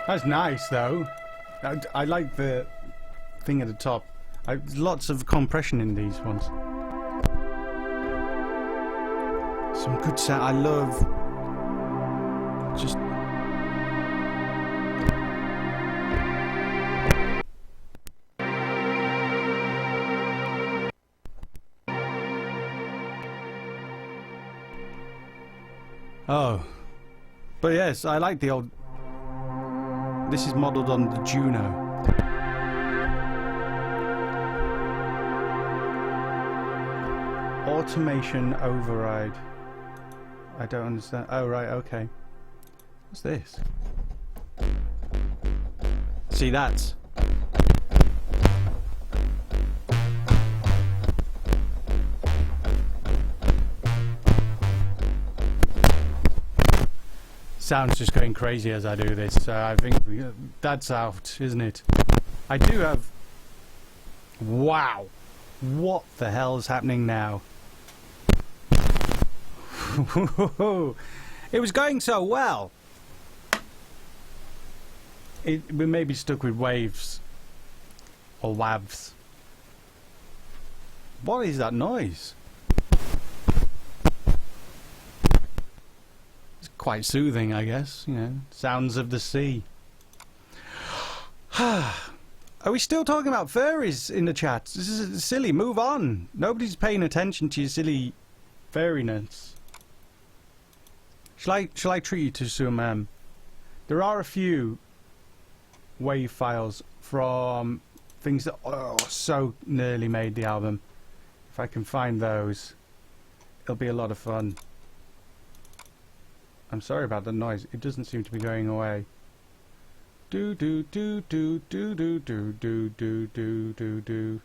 That's nice though. I like the thing at the top. Lots of compression in these ones. Some good sound. I love just oh, but yes, I like the old. This is modelled on the Juno. Automation override. I don't understand. Oh right, okay. What's this? See, that's sound's just going crazy as I do this, so I think that's out, isn't it? I do have... Wow! What the hell is happening now? It was going so well! We may be stuck with waves. Or wavs. What is that noise? It's quite soothing, I guess, you know. Sounds of the sea. Are we still talking about furries in the chat? This is silly, move on. Nobody's paying attention to your silly furriness. Shall I treat you to some there are a few wave files from things that so nearly made the album. If I can find those, it'll be a lot of fun. I'm sorry about the noise. It doesn't seem to be going away. Do do do do do do do do do do do do.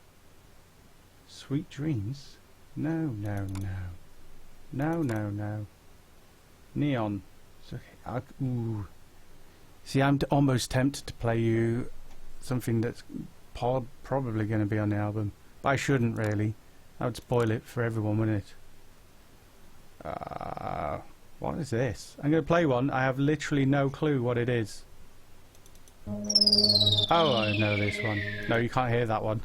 Sweet dreams? No, no, no. No, no, no. Neon. It's okay. Ooh. See, I'm almost tempted to play you something that's probably going to be on the album, but I shouldn't really. That would spoil it for everyone, wouldn't it? What is this? I'm going to play one. I have literally no clue what it is. Oh, I know this one. No, you can't hear that one.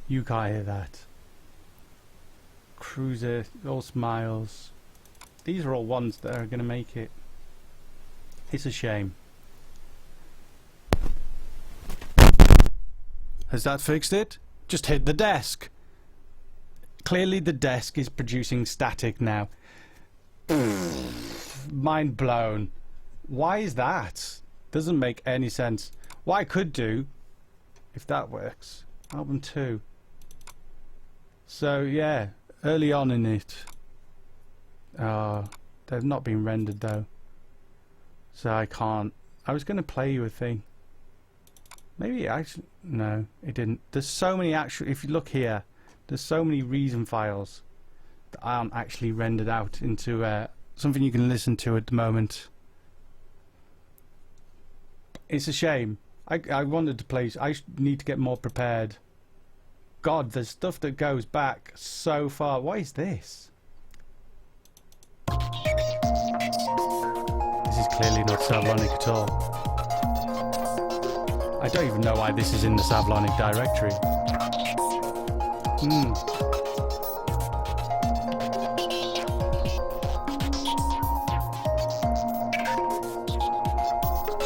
You can't hear that. Cruiser, all smiles. These are all ones that are going to make it. It's a shame. Has that fixed it? Just hit the desk. Clearly the desk is producing static now. Mind blown. Why is that? Doesn't make any sense. What I could do, if that works, album 2. So yeah, early on in it. They've not been rendered though. So I can't. I was going to play you a thing. Maybe actually, no, it didn't. There's so many actual, if you look here, there's so many reason files that aren't actually rendered out into something you can listen to at the moment. It's a shame. I wanted to play, I need to get more prepared. God, there's stuff that goes back so far. What is this? This is clearly not Savlonic at all. I don't even know why this is in the Savlonic directory.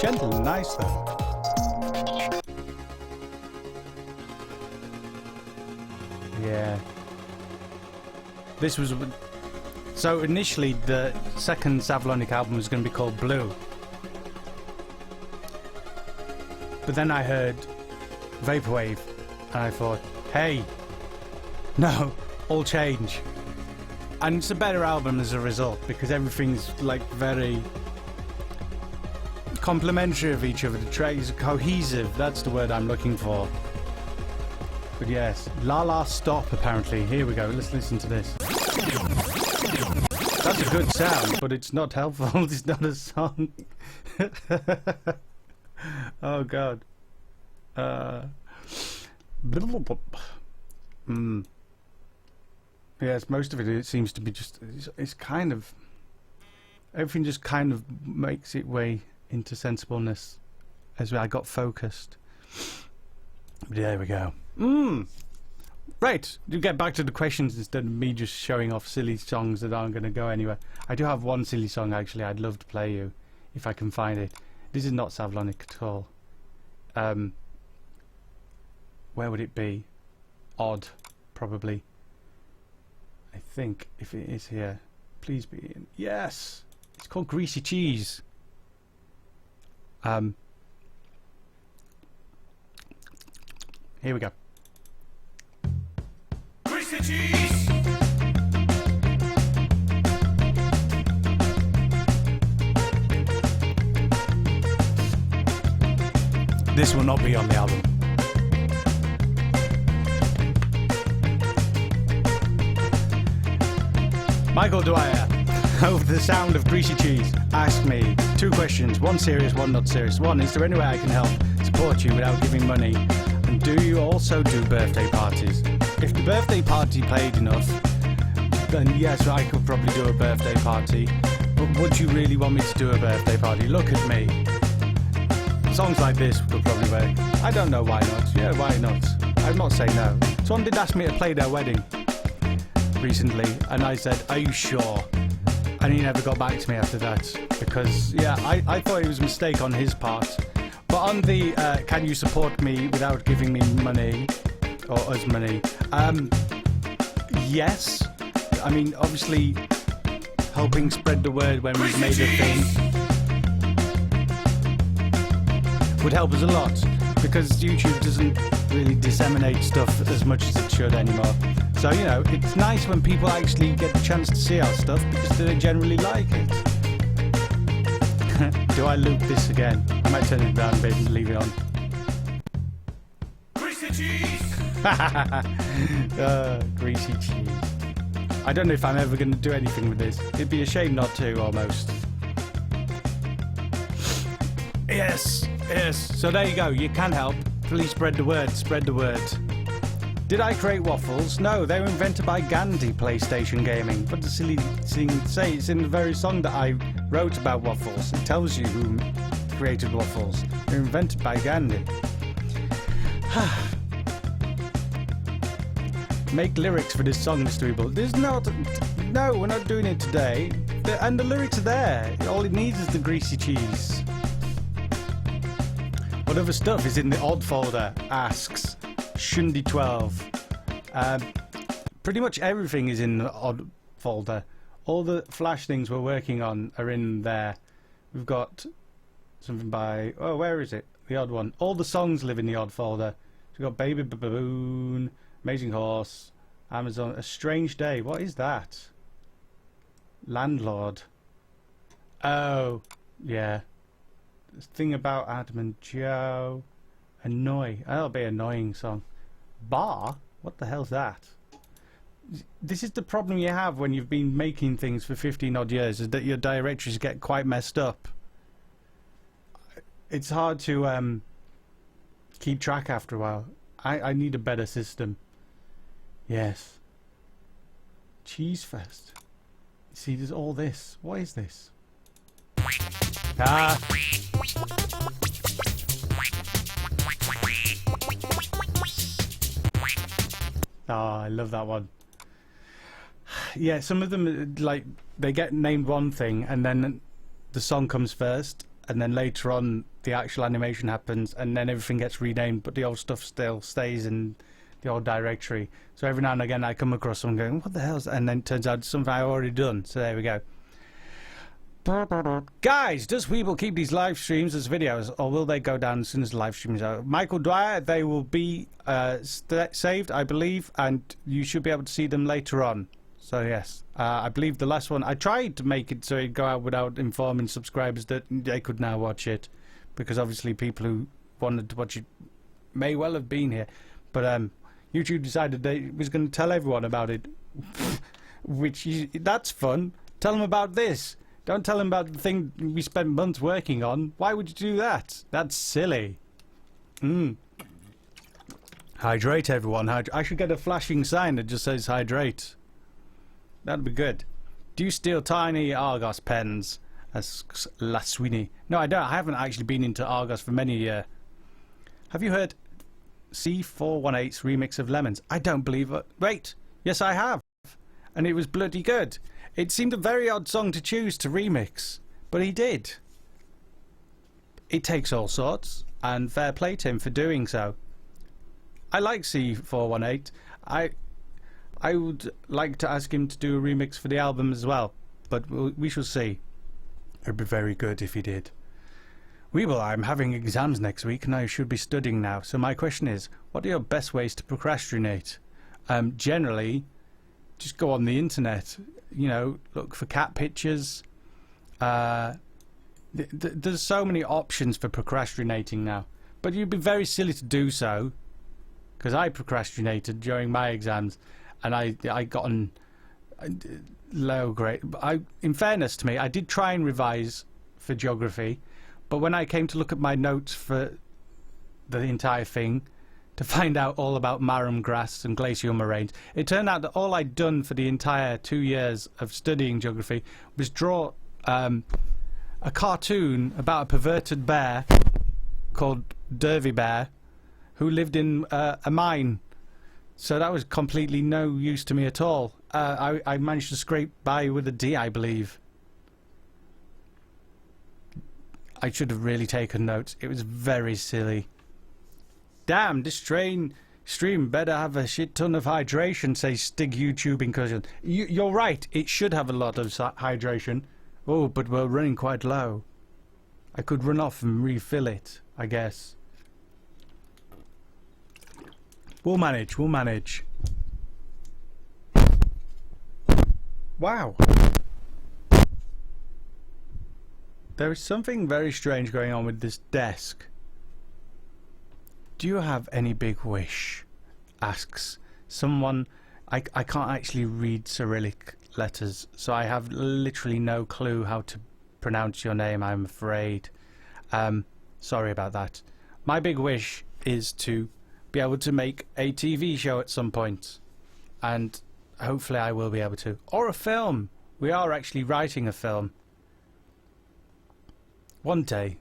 Gentle and nice though. Yeah. This was... So initially the second Savlonic album was going to be called Blue. But then I heard Vaporwave and I thought, hey, no, all change. And it's a better album as a result because everything's like very complementary of each other. The tracks are cohesive, that's the word I'm looking for. But yes, La La Stop apparently. Here we go, let's listen to this. That's a good sound, but it's not helpful. It's not a song. Oh god. Yes, most of it seems to be just, it's kind of, everything just kind of makes its way into sensibleness as I got focused. But there we go. Right, you get back to the questions instead of me just showing off silly songs that aren't going to go anywhere. I do have one silly song actually I'd love to play you if I can find it. This is not Savlonic at all. Where would it be? Odd, probably. I think if it is here, please be in. Yes, it's called Greasy Cheese. Here we go. Greasy cheese. This will not be on the album. Michael Dwyer. Over the sound of greasy cheese, ask me 2 questions, 1 serious, 1 not serious. 1, is there any way I can help support you without giving money? And do you also do birthday parties? If the birthday party paid enough, then yes, I could probably do a birthday party. But would you really want me to do a birthday party? Look at me. Songs like this would probably work. I don't know why not. Yeah, why not? I'm not saying no. Someone did ask me to play their wedding recently, and I said, are you sure? And he never got back to me after that, because yeah, I thought it was a mistake on his part. But on the can you support me without giving me money, or us money, yes. I mean, obviously helping spread the word when we've made a thing would help us a lot, because YouTube doesn't really disseminate stuff as much as it should anymore. So, you know, it's nice when people actually get the chance to see our stuff, because they generally like it. Do I loop this again? I might turn it down a bit and leave it on. Greasy cheese! Greasy cheese. I don't know if I'm ever going to do anything with this. It'd be a shame not to, almost. Yes, yes. So there you go. You can help. Please spread the word. Spread the word. Did I create waffles? No, they were invented by Gandhi, PlayStation Gaming. What the silly thing to say? It's in the very song that I wrote about waffles. It tells you who created waffles. They were invented by Gandhi. Make lyrics for this song, Mr. Weebl. There's not... No, we're not doing it today. And the lyrics are there. All it needs is the greasy cheese. What other stuff is in the odd folder? Asks Shundi12. Pretty much everything is in the odd folder. All the Flash things we're working on are in there. We've got something by... Oh, where is it? The odd one. All the songs live in the odd folder. So we've got Baby Baboon, Amazing Horse, Amazon, A Strange Day. What is that? Landlord. Oh, yeah. This thing about Adam and Joe. Annoy. That'll be an annoying song. Bar? What the hell's that? This is the problem you have when you've been making things for 15 odd years, is that your directories get quite messed up. It's hard to keep track after a while. I need a better system. Yes. Cheese Fest. See, there's all this. What is this? Ah. Oh, I love that one. Yeah, some of them, like, they get named one thing and then the song comes first, and then later on the actual animation happens and then everything gets renamed, but the old stuff still stays in the old directory. So every now and again I come across someone going, what the hell's... And then it turns out it's something I've already done. So there we go. Guys, does Weebl keep these live streams as videos, or will they go down as soon as the live streams are? Michael Dwyer, they will be saved, I believe, and you should be able to see them later on. So yes, I believe the last one, I tried to make it so it'd go out without informing subscribers that they could now watch it, because obviously people who wanted to watch it may well have been here, but YouTube decided they was going to tell everyone about it. Which that's fun. Tell them about this. Don't tell them about the thing we spent months working on. Why would you do that? That's silly. Hydrate, everyone. I should get a flashing sign that just says hydrate. That'd be good. Do you steal tiny Argos pens? Asks La Sweeney. No, I don't. I haven't actually been into Argos for many years. Have you heard C418's remix of Lemons? I don't believe it. Wait. Yes, I have. And it was bloody good. It seemed a very odd song to choose to remix, but he did. It takes all sorts, and fair play to him for doing so. I like C418. I would like to ask him to do a remix for the album as well, but we shall see. It'd be very good if he did. Weebl, I'm having exams next week and I should be studying now, so my question is, what are your best ways to procrastinate? Generally, just go on the internet, you know, look for cat pictures. There's so many options for procrastinating now, but you'd be very silly to do so, because I procrastinated during my exams, and I got low grade. In fairness to me, I did try and revise for geography, but when I came to look at my notes for the entire thing to find out all about marram grass and glacial moraines, it turned out that all I'd done for the entire 2 years of studying geography was draw a cartoon about a perverted bear called Dervy Bear who lived in a mine. So that was completely no use to me at all. I managed to scrape by with a D, I believe. I should have really taken notes. It was very silly. Damn, this stream better have a shit ton of hydration, says Stig YouTubing cousin. You're right, it should have a lot of hydration. Oh, but we're running quite low. I could run off and refill it, I guess. We'll manage, we'll manage. Wow. There is something very strange going on with this desk. Do you have any big wish? Asks someone. I can't actually read Cyrillic letters, so I have literally no clue how to pronounce your name, I'm afraid. Sorry about that. My big wish is to be able to make a TV show at some point, and hopefully I will be able to. Or a film. We are actually writing a film. One day.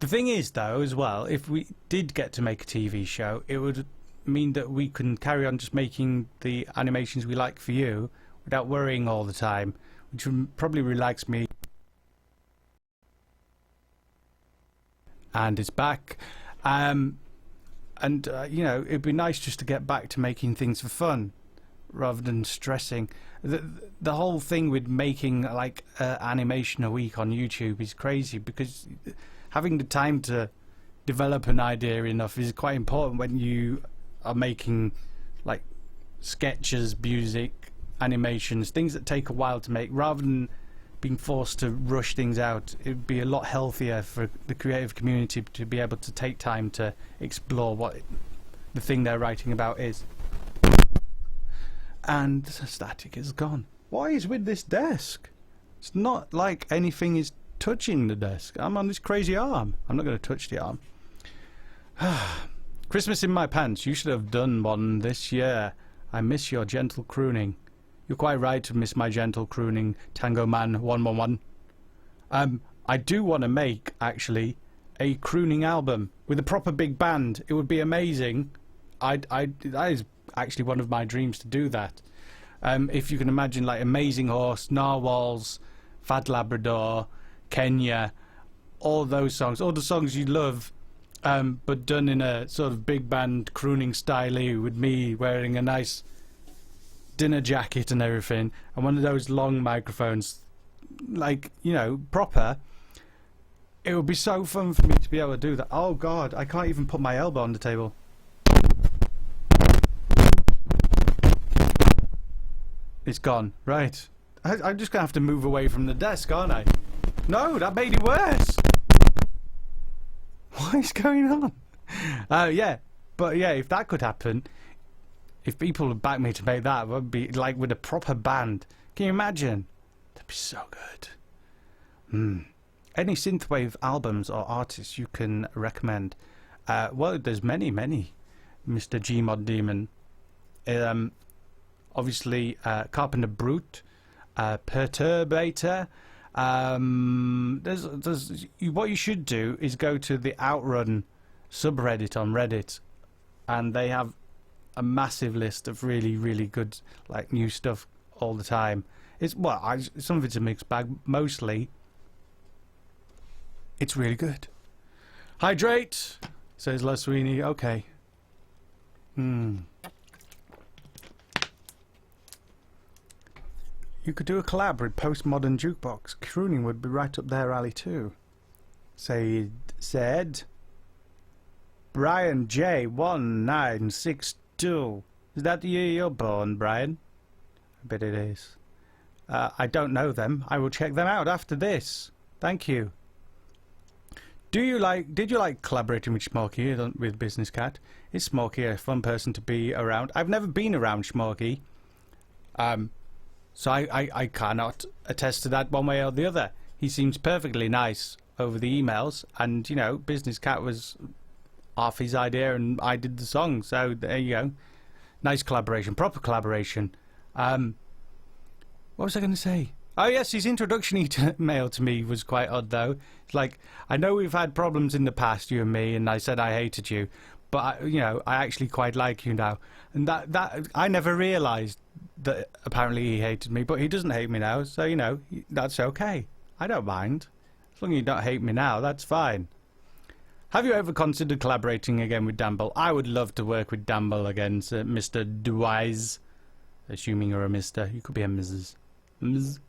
The thing is, though, as well, if we did get to make a TV show, it would mean that we can carry on just making the animations we like for you without worrying all the time, which would probably relax me. And it's back. You know, it'd be nice just to get back to making things for fun rather than stressing. The whole thing with making like animation a week on YouTube is crazy, because having the time to develop an idea enough is quite important when you are making like sketches, music, animations, things that take a while to make, rather than being forced to rush things out. It would be a lot healthier for the creative community to be able to take time to explore what the thing they're writing about is. And the static is gone. What is with this desk? It's not like anything is touching the desk. I'm on this crazy arm. I'm not going to touch the arm. Christmas in my pants. You should have done one this year. I miss your gentle crooning. You're quite right to miss my gentle crooning, Tango Man 111. I do want to make, actually, a crooning album with a proper big band. It would be amazing. That is actually one of my dreams, to do that. If you can imagine, like Amazing Horse, Narwhals, Fat Labrador, Kenya, all those songs, all the songs you love, but done in a sort of big band crooning style, with me wearing a nice dinner jacket and everything, and one of those long microphones, like, you know, proper. It would be so fun for me to be able to do that. Oh god, I can't even put my elbow on the table. It's gone. Right. I'm just gonna have to move away from the desk, aren't I? No, that made it worse. What is going on? Yeah, but yeah, if that could happen, if people would back me to make that, it would be like with a proper band. Can you imagine? That'd be so good. Any synthwave albums or artists you can recommend? Well, there's many, Mr. Gmod Demon. Obviously, Carpenter Brute, Perturbator. What you should do is go to the Outrun subreddit on Reddit, and they have a massive list of really good, like, new stuff all the time. It's some of it's a mixed bag. Mostly, it's really good. Hydrate, says La Sweeney. Okay. You could do a collab with Postmodern Jukebox. Crooning would be right up their alley too. Said Brian J1962. Is that the year you're born, Brian? I bet it is. I don't know them. I will check them out after this. Thank you. Did you like collaborating with Smokey with Business Cat? Is Smokey a fun person to be around? I've never been around Smokey. So I cannot attest to that one way or the other. He seems perfectly nice over the emails, and, you know, Business Cat was half his idea and I did the song, so there you go. Nice collaboration, proper collaboration. What was I going to say? Oh yes, his introduction email to me was quite odd though. It's like, I know we've had problems in the past, you and me, and I said I hated you, but you know, I actually quite like you now. And that I never realised that apparently he hated me, but he doesn't hate me now, so you know, that's okay. I don't mind. As long as you don't hate me now, that's fine. Have you ever considered collaborating again with Damble? I would love to work with Damble again, Mr. Dwise. Assuming you're a Mr. You could be a Mrs. Ms.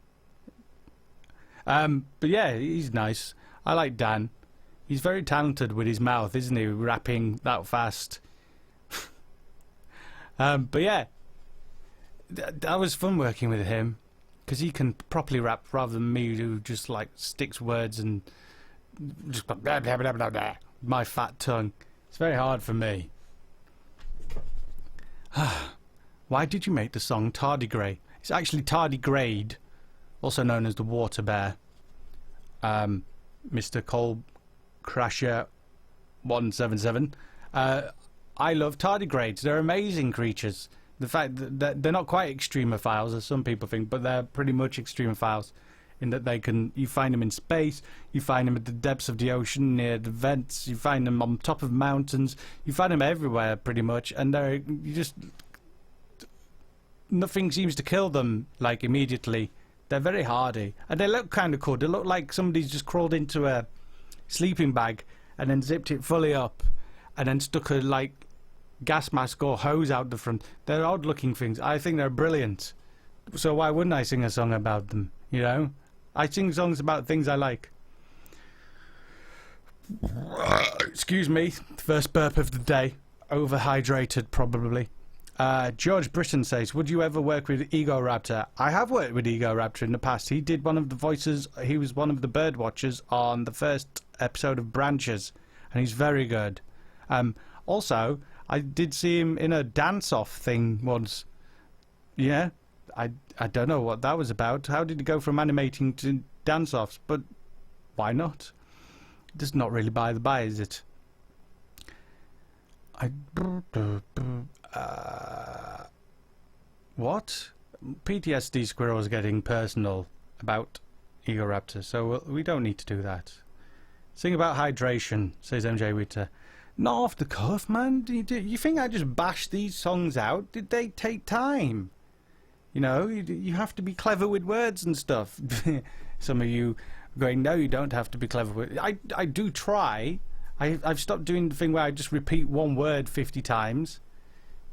But yeah, he's nice. I like Dan. He's very talented with his mouth, isn't he? Rapping that fast. But yeah, that was fun working with him, because he can properly rap rather than me, who just like sticks words and just blah, blah, blah, blah, blah, blah. My fat tongue. It's very hard for me. Why did you make the song Tardigrade? It's actually Tardigrade, also known as the Water Bear. Mr. Cole Crasher 177. I love tardigrades. They're amazing creatures. The fact that they're not quite extremophiles, as some people think, but they're pretty much extremophiles in that they can. You find them in space. You find them at the depths of the ocean, near the vents. You find them on top of mountains. You find them everywhere, pretty much, and nothing seems to kill them like immediately. They're very hardy, and they look kind of cool. They look like somebody's just crawled into a sleeping bag and then zipped it fully up, and then stuck a like gas mask or hose out the front. They're odd-looking things. I think they're brilliant. So why wouldn't I sing a song about them? You know, I sing songs about things I like. Excuse me, first burp of the day. Overhydrated, probably. George Britton says, would you ever work with Ego Raptor? I have worked with Ego Raptor in the past. He did one of the voices. He was one of the bird watchers on the first episode of Branches, and he's very good. Also, I did see him in a dance-off thing once. Yeah, I don't know what that was about. How did he go from animating to dance-offs? But why not? It's not really by the by, is it? What? PTSD Squirrel's getting personal about Ego Raptor, so we don't need to do that. Sing about hydration, says MJ Witter. Not off the cuff, man. You think I just bashed these songs out? Did they take time? You know, you have to be clever with words and stuff. Some of you are going, no, you don't have to be clever with... I do try. I've stopped doing the thing where I just repeat one word 50 times.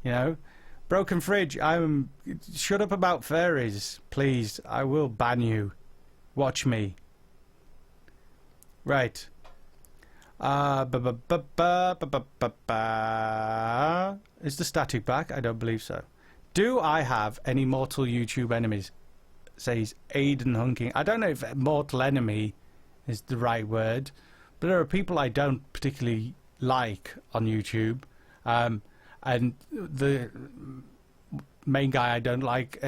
You know? Broken Fridge, shut up about fairies, please. I will ban you. Watch me. Right. Is the static back? I don't believe so. Do I have any mortal YouTube enemies? Says Aiden Hunking. I don't know if mortal enemy is the right word, but there are people I don't particularly like on YouTube. And the main guy I don't like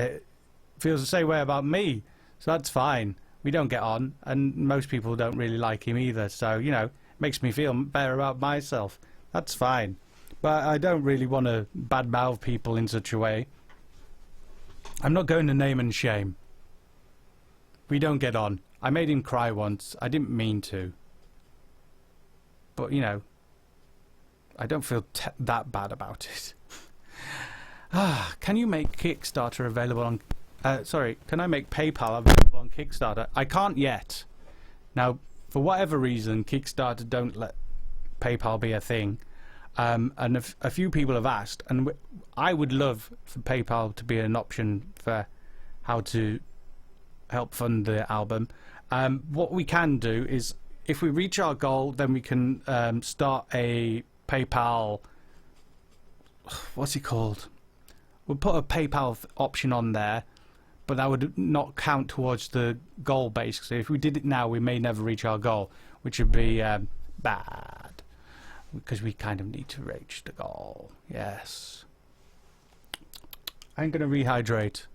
feels the same way about me, so that's fine. We don't get on, and most people don't really like him either, so, you know, makes me feel better about myself. That's fine. But I don't really want to badmouth people in such a way. I'm not going to name and shame. We don't get on. I made him cry once. I didn't mean to. But, you know, I don't feel that bad about it. Can you make Kickstarter available on... can I make PayPal available on Kickstarter? I can't yet. Now, for whatever reason, Kickstarter don't let PayPal be a thing. And a few people have asked, and I would love for PayPal to be an option for how to help fund the album. What we can do is, if we reach our goal, then we can start a PayPal... What's it called? We'll put a PayPal option on there, but that would not count towards the goal, basically. If we did it now, we may never reach our goal, which would be bad, because we kind of need to reach the goal. Yes. I'm going to rehydrate.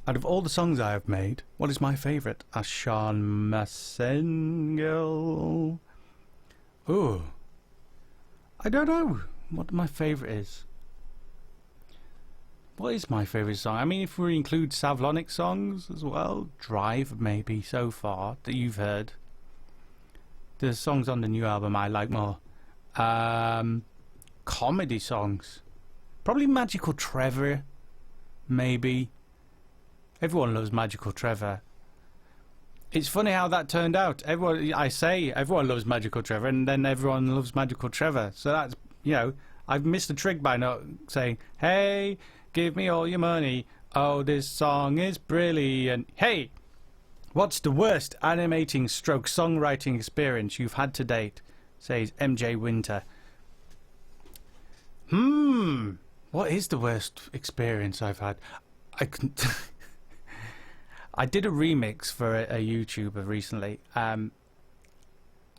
Out of all the songs I have made, what is my favourite? Asked Sean Massengel. Ooh. I don't know what my favourite is. What is my favourite song? I mean, if we include Savlonic songs as well, Drive maybe so far that you've heard. The songs on the new album I like more. Comedy songs. Probably Magical Trevor, maybe. Everyone loves Magical Trevor. It's funny how that turned out. Everyone loves Magical Trevor, and then everyone loves Magical Trevor. So that's, you know, I've missed a trick by not saying, hey, give me all your money. Oh, this song is brilliant. Hey, what's the worst animating stroke songwriting experience you've had to date? Says MJ Winter. What is the worst experience I've had? I did a remix for a YouTuber recently, and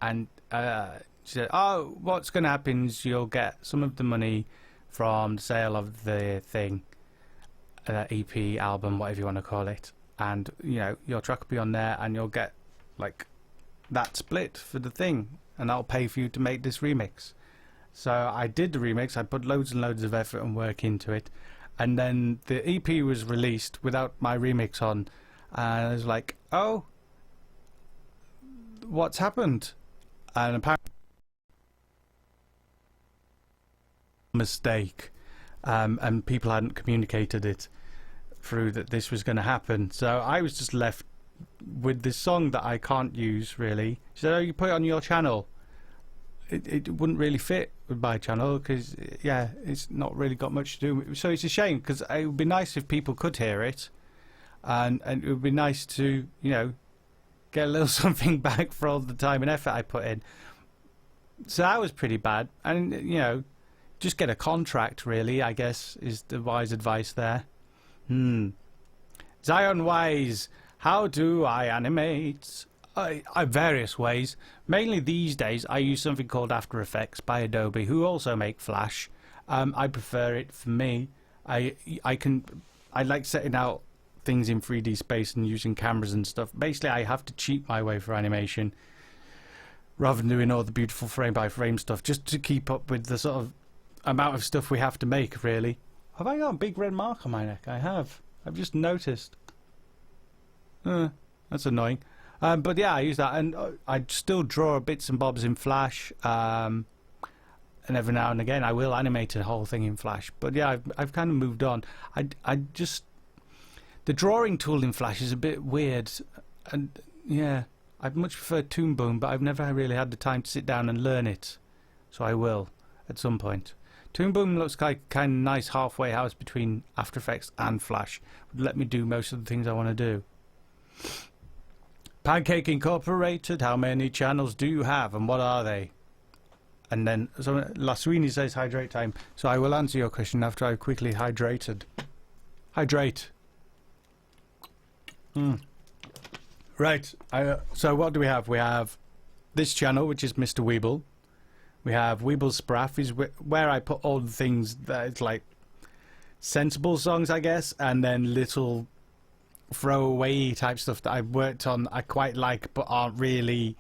she said, oh, what's going to happen is you'll get some of the money from the sale of the thing, EP, album, whatever you want to call it, and, you know, your track will be on there, and you'll get, like, that split for the thing, and that'll pay for you to make this remix. So I did the remix, I put loads and loads of effort and work into it, and then the EP was released without my remix on, and I was like, oh, what's happened? And apparently mistake, and people hadn't communicated it through that this was going to happen. So I was just left with this song that I can't use, really. She said, oh, you put it on your channel. It wouldn't really fit with my channel because, yeah, it's not really got much to do with it. So it's a shame because it would be nice if people could hear it. And it would be nice to, you know, get a little something back for all the time and effort I put in. So that was pretty bad. And, you know, just get a contract, really, I guess, is the wise advice there. Zion Wise, how do I animate? Various ways. Mainly these days, I use something called After Effects by Adobe, who also make Flash. I prefer it for me. I like setting out things in 3D space and using cameras and stuff. Basically, I have to cheat my way for animation rather than doing all the beautiful frame by frame stuff, just to keep up with the sort of amount of stuff we have to make, really. Have I got a big red mark on my neck? I have. I've just noticed. That's annoying. But yeah, I use that, and I still draw bits and bobs in Flash, and every now and again I will animate a whole thing in Flash. But yeah, I've kind of moved on. I just, the drawing tool in Flash is a bit weird, and yeah, I'd much prefer Toon Boom, but I've never really had the time to sit down and learn it. So I will at some point. Toon Boom looks like kind of nice halfway house between After Effects and Flash. Would let me do most of the things I want to do. Pancake Incorporated, how many channels do you have and what are they? And then Laswini says hydrate time, so I will answer your question after I've quickly hydrated. Hydrate. Right, so what do we have? We have this channel, which is Mr. Weebl. We have Weebl Spraff, is where I put all the things that it's like sensible songs, I guess, and then little throwaway type stuff that I've worked on I quite like but aren't really,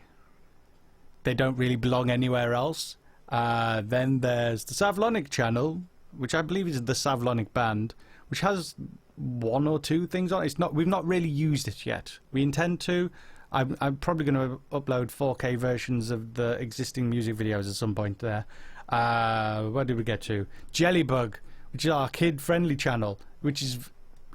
they don't really belong anywhere else. Then there's the Savlonic channel, which I believe is the Savlonic band, which has one or two things on it. It's not, we've not really used it yet. We intend to. I'm probably going to upload 4K versions of the existing music videos at some point there. Where did we get to? Jellybug, which is our kid-friendly channel, which is,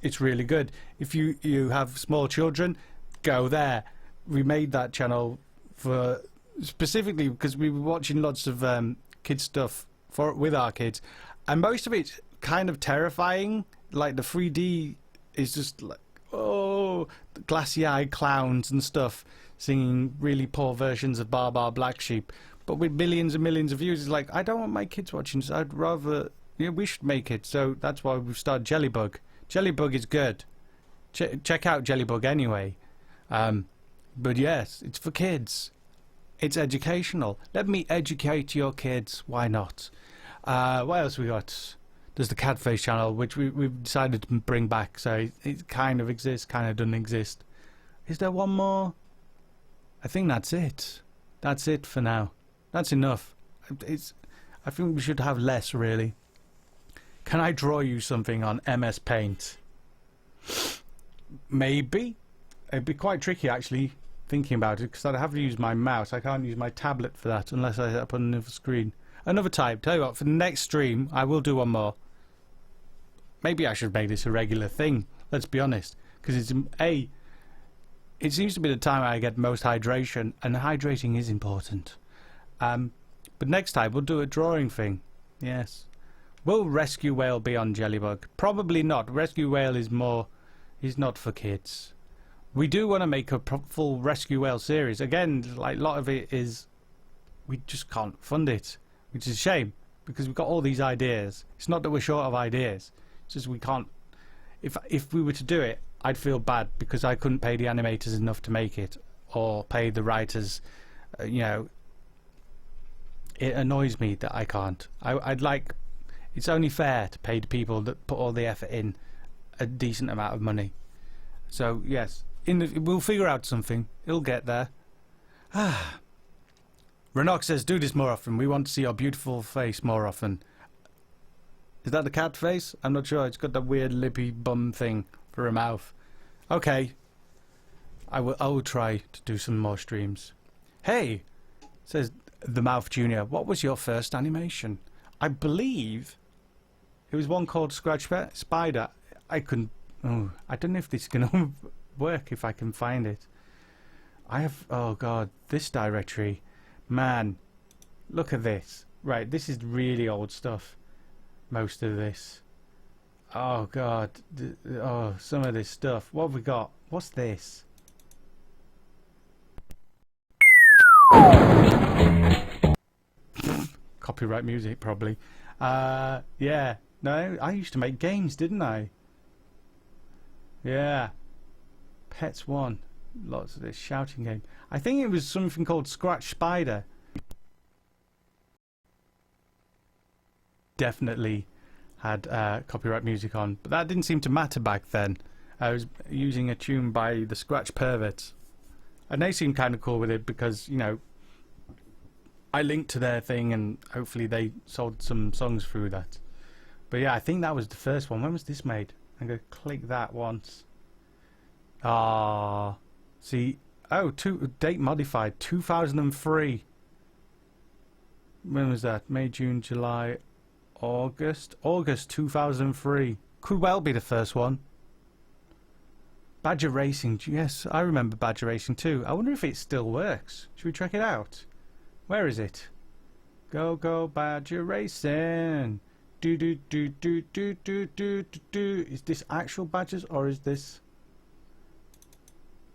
it's really good. If you have small children, go there. We made that channel for specifically because we were watching lots of kid stuff with our kids, and most of it's kind of terrifying. Like the 3D is just like, oh, glassy-eyed clowns and stuff singing really poor versions of Bar Bar Black Sheep, but with millions and millions of views. It's like, I don't want my kids watching this. I'd rather, you know, we should make it. So that's why we've started Jellybug. Jellybug is good. Check out Jellybug anyway. But yes, it's for kids. It's educational. Let me educate your kids. Why not? What else we got? There's the Catface channel, which we've decided to bring back, so it kind of exists, kind of doesn't exist. Is there one more? I think that's it. That's it for now. That's enough. I think we should have less, really. Can I draw you something on MS Paint? Maybe. It'd be quite tricky, actually, thinking about it, because I'd have to use my mouse. I can't use my tablet for that unless I set up on another screen. Another type. Tell you what, for the next stream, I will do one more. Maybe I should make this a regular thing. Let's be honest, because it's it seems to be the time I get most hydration, and hydrating is important. But next time we'll do a drawing thing. Yes. Will Rescue Whale be on Jellybug? Probably not. Rescue Whale is not for kids. We do want to make a full Rescue Whale series. Again, like a lot of it is, we just can't fund it, which is a shame, because we've got all these ideas. It's not that we're short of ideas. It's just we can't. If we were to do it, I'd feel bad because I couldn't pay the animators enough to make it, or pay the writers. You know, it annoys me that I can't. I'd like. It's only fair to pay the people that put all the effort in a decent amount of money. So yes, we'll figure out something. It'll get there. Renok says, do this more often. We want to see your beautiful face more often. Is that the cat face? I'm not sure. It's got that weird lippy bum thing for a mouth. Okay. I will try to do some more streams. Hey, says the Mouth Junior, what was your first animation? I believe it was one called Scratch Spider. I don't know if this is going to work if I can find it. Oh god, this directory. Man, look at this. Right, this is really old stuff. Most of this. Oh god. Some of this stuff. What have we got? What's this? Copyright music, probably. Yeah. No, I used to make games, didn't I? Yeah. Pets 1. Lots of this shouting game. I think it was something called Scratch Spider. Definitely had copyright music on, but that didn't seem to matter back then. I was using a tune by the Scratch Perverts, and they seemed kind of cool with it because, you know, I linked to their thing and hopefully they sold some songs through that. But yeah, I think that was the first one. When was this made? I'm going to click that once. See, date modified, 2003. When was that? May, June, July, August 2003. Could well be the first one. Badger Racing, yes, I remember Badger Racing too. I wonder if it still works. Should we check it out? Where is it? Go go Badger Racing. Do do do do do do do do. Is this actual badgers or is this?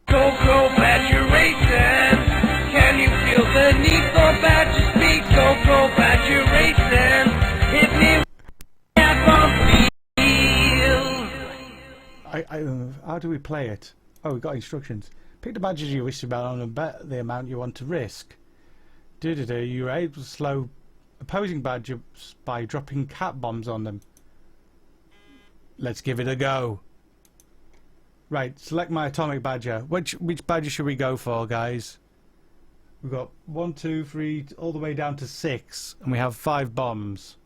Go go Badger Racing. Can you feel the need for Badger speed? Go go Badger Racing. Hit me up on field. How do we play it? Oh, we've got instructions. Pick the badgers you wish to bet on and bet the amount you want to risk. You are able to slow opposing badgers by dropping cat bombs on them. Let's give it a go. Right, select my atomic badger. Which badger should we go for, guys? We've got 1, 2, 3, all the way down to 6, and we have 5 bombs.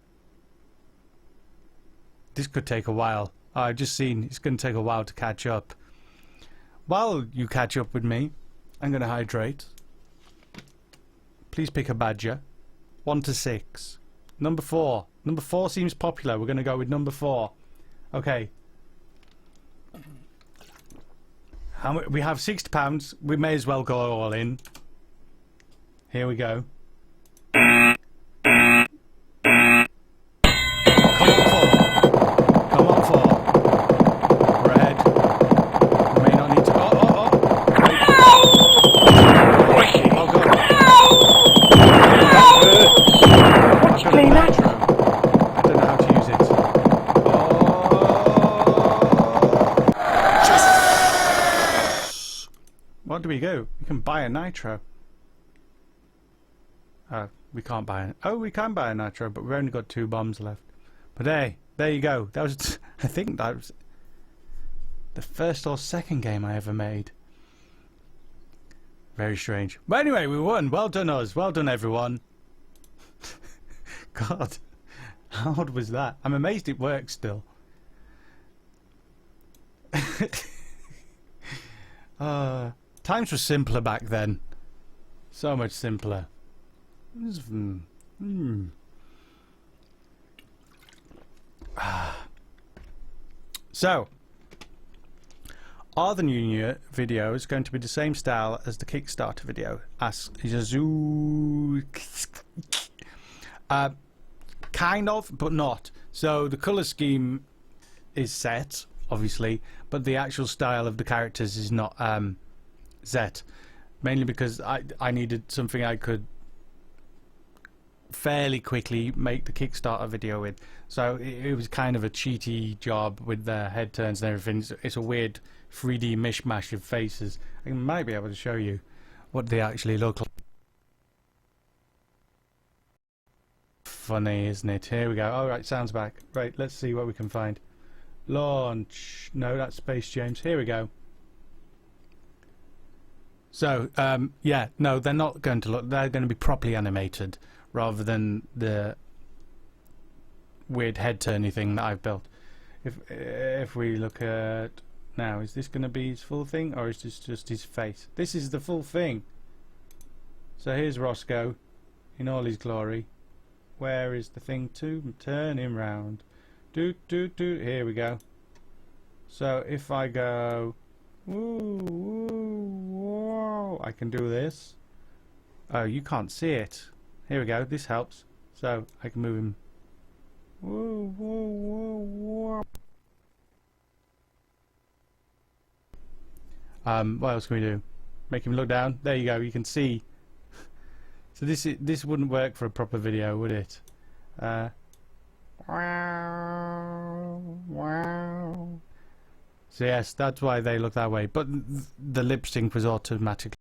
This could take a while. I've just seen it's going to take a while to catch up. While you catch up with me, I'm going to hydrate. Please pick a badger. 1 to 6. Number 4. Number 4 seems popular. We're going to go with number 4. Okay. We have £60. We may as well go all in. Here we go. Come on, 4. Red. We may not need to. Oh, God. What's playing that? I don't know how to use it. Oh. What do we go? We can buy a nitro. We can't buy it. Oh, we can buy a nitro, but we've only got 2 bombs left. But hey, there you go. That was, I think that was the first or second game I ever made. Very strange. But anyway, we won. Well done us. Well done everyone. God, how odd was that? I'm amazed it works still. Times were simpler back then. So much simpler. So, are the new year videos going to be the same style as the Kickstarter video? Ask Yazoo. Kind of, but not. So the colour scheme is set, obviously, but the actual style of the characters is not set. Mainly because I needed something I could fairly quickly make the Kickstarter video with. So it was kind of a cheaty job with the head turns and everything. It's a weird 3D mishmash of faces. I might be able to show you what they actually look like. Funny, isn't it? Here we go. Alright, sound's back. Right, let's see what we can find. Launch. No, that's Space James. Here we go. So, yeah, no, they're not going to look... They're going to be properly animated rather than the weird head-turny thing that I've built. If we look at... Now, is this going to be his full thing, or is this just his face? This is the full thing. So here's Roscoe in all his glory. Where is the thing to turn him round? Here we go. So if I go... Whoa, I can do this. Oh, you can't see it. Here we go. This helps. So I can move him. What else can we do? Make him look down. There you go. You can see. So this wouldn't work for a proper video, would it? So yes, that's why they look that way. But the lip sync was automatically